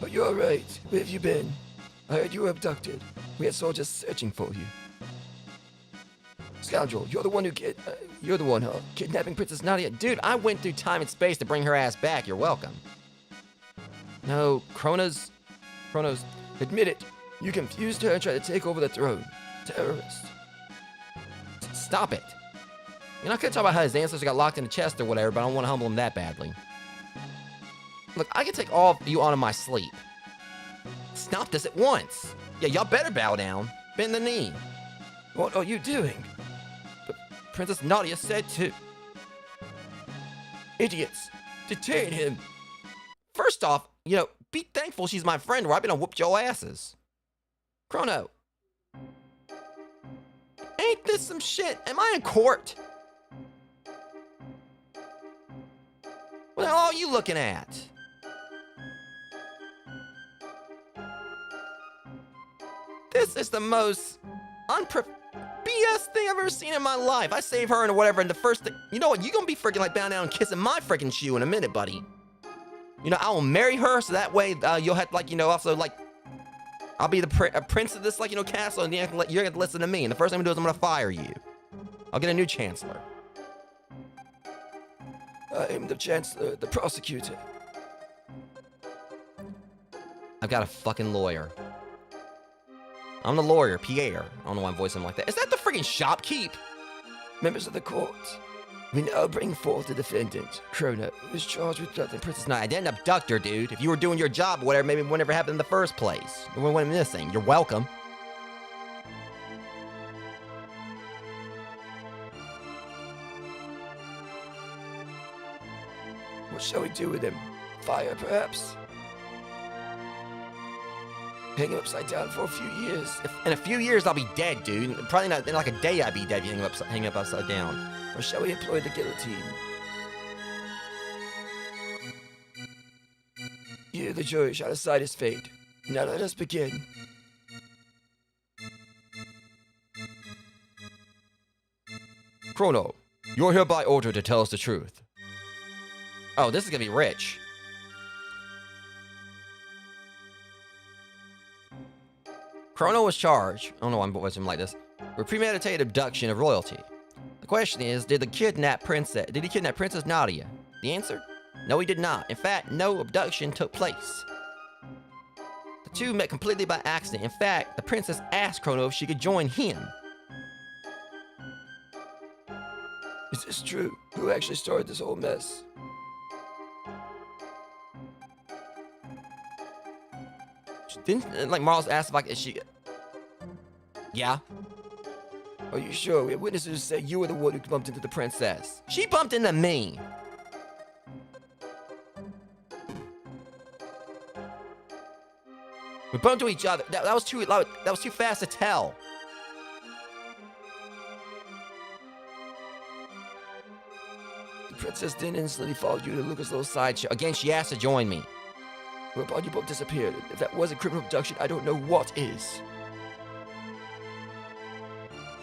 Oh, you're all right. Where have you been? I heard you were abducted. We had soldiers searching for you. Scoundrel, you're the one who you're the one, huh? Kidnapping Princess Nadia. Dude, I went through time and space to bring her ass back. You're welcome. No, Chrono's. Admit it. You confused her and tried to take over the throne. Terrorist. Stop it. You know, I could talk about how his ancestors got locked in a chest or whatever, but I don't want to humble him that badly. Look, I can take all of you out of my sleep. Stop this at once. Yeah, y'all better bow down. Bend the knee. What are you doing? But Princess Nadia said to. Idiots. Detain him. First off, you know, be thankful she's my friend or I've been whooped your asses. Chrono. Ain't this some shit? Am I in court? What the hell are you looking at? This is the most BS thing I've ever seen in my life. I save her and whatever, and the first thing, you know what? You gonna be freaking like bowing down and kissing my freaking shoe in a minute, buddy. You know, I will marry her so that way you'll have like, you know, also like, I'll be the prince of this like, you know, castle, and you're gonna listen to me. And the first thing I'm gonna do is I'm gonna fire you. I'll get a new chancellor. I am the chancellor, the prosecutor. I've got a fucking lawyer. I'm the lawyer, Pierre. I don't know why I'm voicing him like that. Is that the freaking shopkeep? Members of the court, we now bring forth the defendant, Chrono, who is charged with abducting Princess No, I didn't abduct her, dude. If you were doing your job or whatever, maybe it would never happened in the first place. It went missing. You're welcome. What shall we do with him? Fire, perhaps? Hang him upside down for a few years. In a few years, I'll be dead, dude. Probably not in like a day I'd be dead if you hang up upside down. Or shall we employ the guillotine? You, the jury, shall decide his fate. Now let us begin. Chrono, you're hereby ordered to tell us the truth. Oh, this is gonna be rich. Chrono was charged, I don't know why I'm voicing him like this, with premeditated abduction of royalty. The question is, did he kidnap Princess Nadia? The answer? No, he did not. In fact, no abduction took place. The two met completely by accident. In fact, the princess asked Chrono if she could join him. Is this true? Who actually started this whole mess? Didn't, like, Marlos asked if like, is she... Yeah? Are you sure? We have witnesses who say you were the one who bumped into the princess. She bumped into me. We bumped into each other. That was too fast to tell. The princess then instantly followed you to Lucas' little Sideshow. Again, she asked to join me. whereupon you both disappeared. If that wasn't criminal abduction, I don't know what is.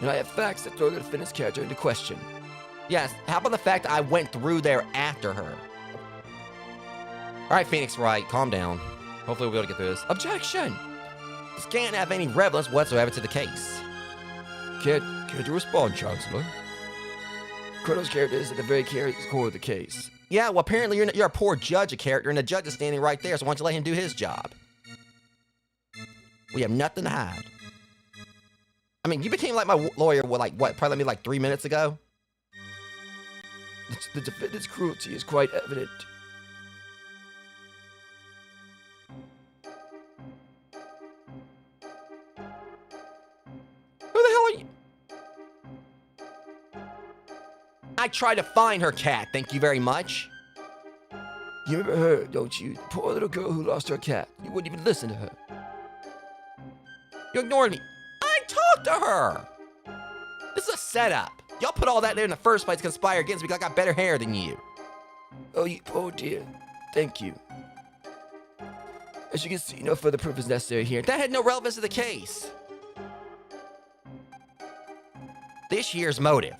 And I have facts that throw the defendant's character into question. Yes, how about the fact that I went through there after her? Alright, Phoenix Wright, calm down. Hopefully we'll be able to get through this. Objection! This can't have any relevance whatsoever to the case. Can't respond, Chancellor. Chrono's character is at the very core of the case. Yeah, well, apparently you're a poor judge of character, and the judge is standing right there, so why don't you let him do his job? We have nothing to hide. I mean, you became like my lawyer, probably like 3 minutes ago? The defendant's cruelty is quite evident. Who the hell are you? I tried to find her cat, thank you very much. You remember her, don't you? The poor little girl who lost her cat. You wouldn't even listen to her. You ignored me. I talked to her! This is a setup. Y'all put all that there in the first place to conspire against me because I got better hair than you. Oh, you poor dear. Thank you. As you can see, no further proof is necessary here. That had no relevance to the case. This year's motive.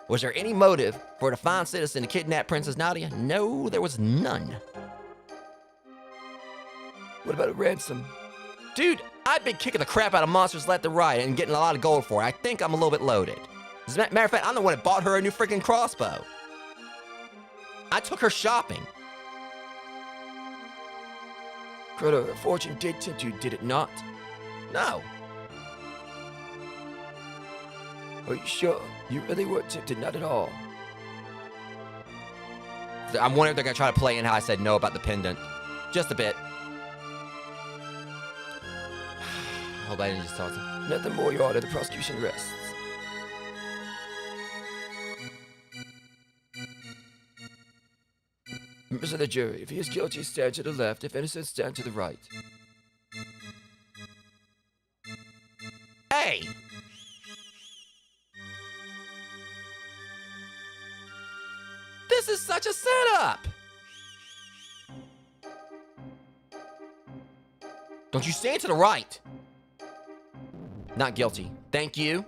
Was there any motive for a fine citizen to kidnap Princess Nadia? No, there was none. What about a ransom? Dude, I've been kicking the crap out of monsters left and right and getting a lot of gold for it. I think I'm a little bit loaded. As a matter of fact, I'm the one that bought her a new freaking crossbow. I took her shopping. Chrono, her fortune did tempt you, did it not? No. Are you sure? You really weren't tempted, not at all. I'm wondering if they're going to try to play in how I said no about the pendant. Just a bit. Hope I didn't just talk to Nothing more, Your Honor. The prosecution rests. Members of the jury, if he is guilty, stand to the left. If innocent, stand to the right. Hey! This is such a setup! Don't you stand to the right! Not guilty. Thank you.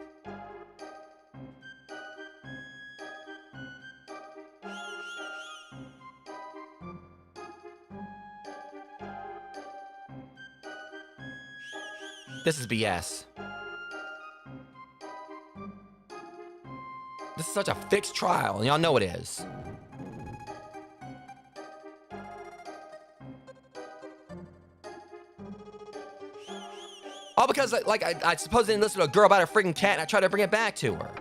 This is BS. This is such a fixed trial, and y'all know it is. All because, I suppose I didn't listen to a girl about her freaking cat, and I tried to bring it back to her.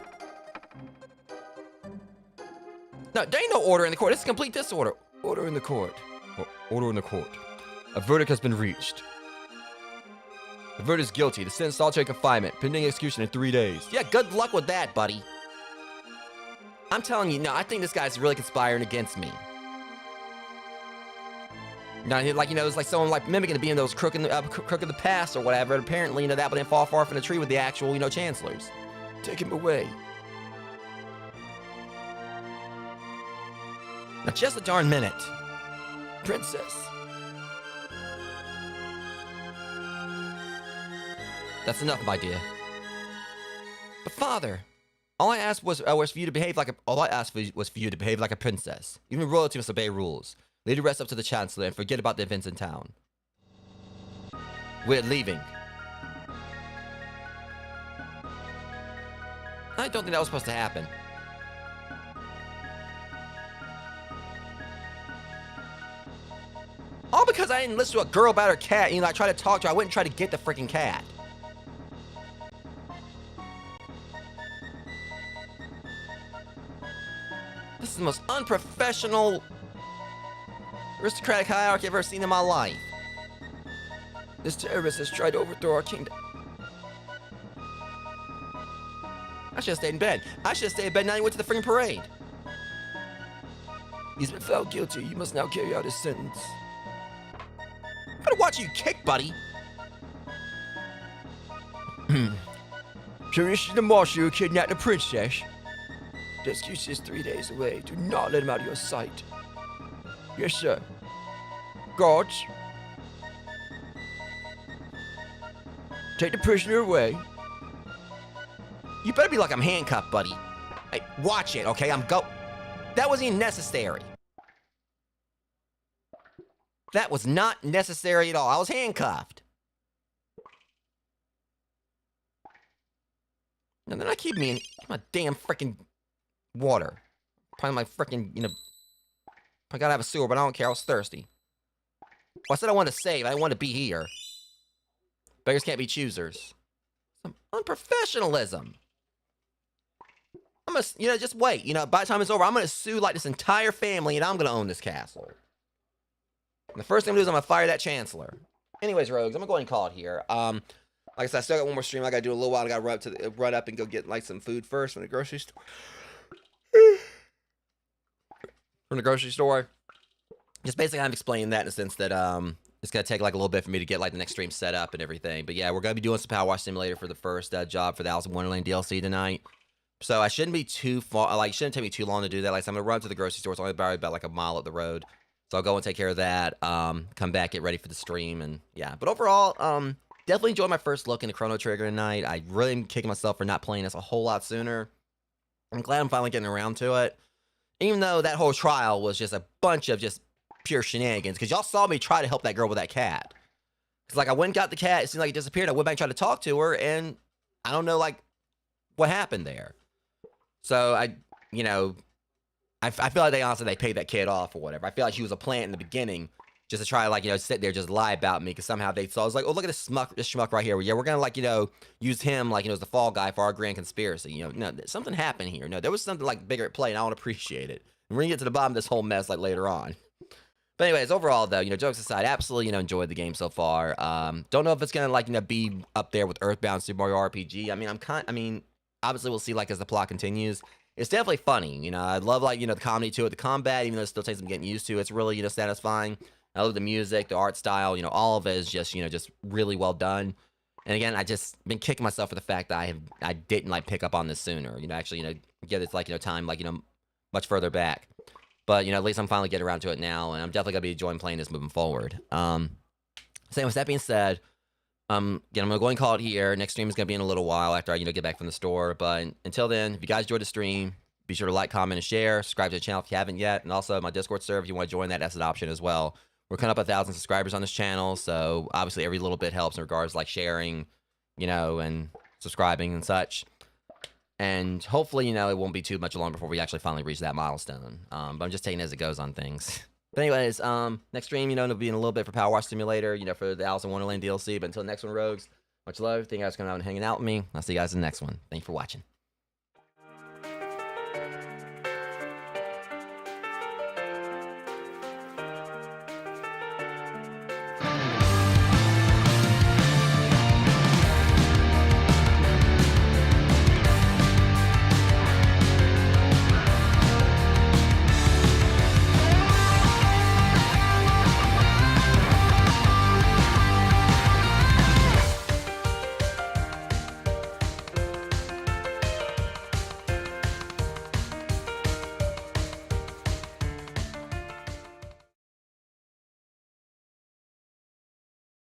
No, there ain't no order in the court. This is complete disorder. Order in the court. Order in the court. A verdict has been reached. The verdict is guilty. The sentence is solitary confinement, pending execution in 3 days. Yeah, good luck with that, buddy. I'm telling you, no, I think this guy's really conspiring against me. No, it's like someone mimicking to be in those crook of the past or whatever. And apparently, that didn't fall far from the tree with the actual, chancellors. Take him away. Now, just a darn minute. Princess. That's enough, my dear. But father, all I asked was for you to behave like a princess. Even royalty must obey rules. Leave the rest up to the chancellor and forget about the events in town. We're leaving. I don't think that was supposed to happen. All because I didn't listen to a girl about her cat. I tried to talk to her. I went and tried to get the freaking cat. This is the most unprofessional aristocratic hierarchy I've ever seen in my life. This terrorist has tried to overthrow our kingdom. I should have stayed in bed. I should have stayed in bed and I went to the freaking parade. He's been found guilty. You must now carry out his sentence. I'm gonna watch you kick, buddy. Commissioner the Marshal kidnapped the princess. The execution is 3 days away. Do not let him out of your sight. Yes, sir. Guards. Take the prisoner away. You better be like I'm handcuffed, buddy. Hey, watch it, okay? That wasn't even necessary. That was not necessary at all. I was handcuffed. And then I keep me in my damn freaking water. Probably my freaking, I gotta have a sewer, but I don't care. I was thirsty. Well, I said I wanted to save. I didn't want to be here. Beggars can't be choosers. Some unprofessionalism. I'm gonna, just wait. By the time it's over, I'm gonna sue like this entire family, and I'm gonna own this castle. And the first thing I'm gonna do is I'm gonna fire that chancellor. Anyways, rogues, I'm gonna go ahead and call it here. Like I said, I still got one more stream I gotta do a little while. I gotta run up and go get like some food first from the grocery store. From the grocery store. Just basically I'm explaining that in the sense that it's gonna take like a little bit for me to get like the next stream set up and everything. But yeah, we're gonna be doing some Power Wash Simulator for the first job for the Alice in Wonderland DLC tonight. So I shouldn't be too far, like, it shouldn't take me too long to do that. Like, so I'm going to run to the grocery store. It's only about like a mile up the road. So I'll go and take care of that, come back, get ready for the stream, and yeah. But overall, definitely enjoyed my first look into Chrono Trigger tonight. I really am kicking myself for not playing this a whole lot sooner. I'm glad I'm finally getting around to it. Even though that whole trial was just a bunch of just pure shenanigans. Because y'all saw me try to help that girl with that cat. Because, like, I went and got the cat. It seemed like it disappeared. I went back and tried to talk to her, and I don't know, like, what happened there. So, I feel like they paid that kid off or whatever. I feel like she was a plant in the beginning just to try to, like, sit there, just lie about me because somehow they saw. I was like, oh, look at this schmuck right here. Yeah, we're going to, like, use him, like, as the fall guy for our grand conspiracy. No, something happened here. No, there was something, like, bigger at play, and I don't appreciate it. And we're going to get to the bottom of this whole mess, like, later on. But anyways, overall, though, jokes aside, absolutely, enjoyed the game so far. Don't know if it's going to, like, be up there with Earthbound Super Mario RPG. I mean, obviously, we'll see, like, as the plot continues. It's definitely funny. I love, like, the comedy to it. The combat, even though it still takes some getting used to, it's really, satisfying. I love the music, the art style, all of it is just, just really well done. And again, I just been kicking myself for the fact that I didn't, like, pick up on this sooner. Actually, get this, like, time, like, much further back. But, at least I'm finally getting around to it now, and I'm definitely going to be enjoying playing this moving forward. So with that being said, again, I'm going to go ahead and call it here. Next stream is going to be in a little while after I, get back from the store. But until then, if you guys enjoyed the stream, be sure to like, comment, and share. Subscribe to the channel if you haven't yet. And also, my Discord server, if you want to join that, that's an option as well. We're coming up 1,000 subscribers on this channel, so obviously every little bit helps in regards to, like, sharing, and subscribing and such. And hopefully, it won't be too much longer before we actually finally reach that milestone. But I'm just taking it as it goes on things. But anyways, next stream, it'll be in a little bit for Power Wash Simulator, for the Alice in Wonderland DLC. But until next one, Rogues, much love. Thank you guys for coming out and hanging out with me. I'll see you guys in the next one. Thank you for watching.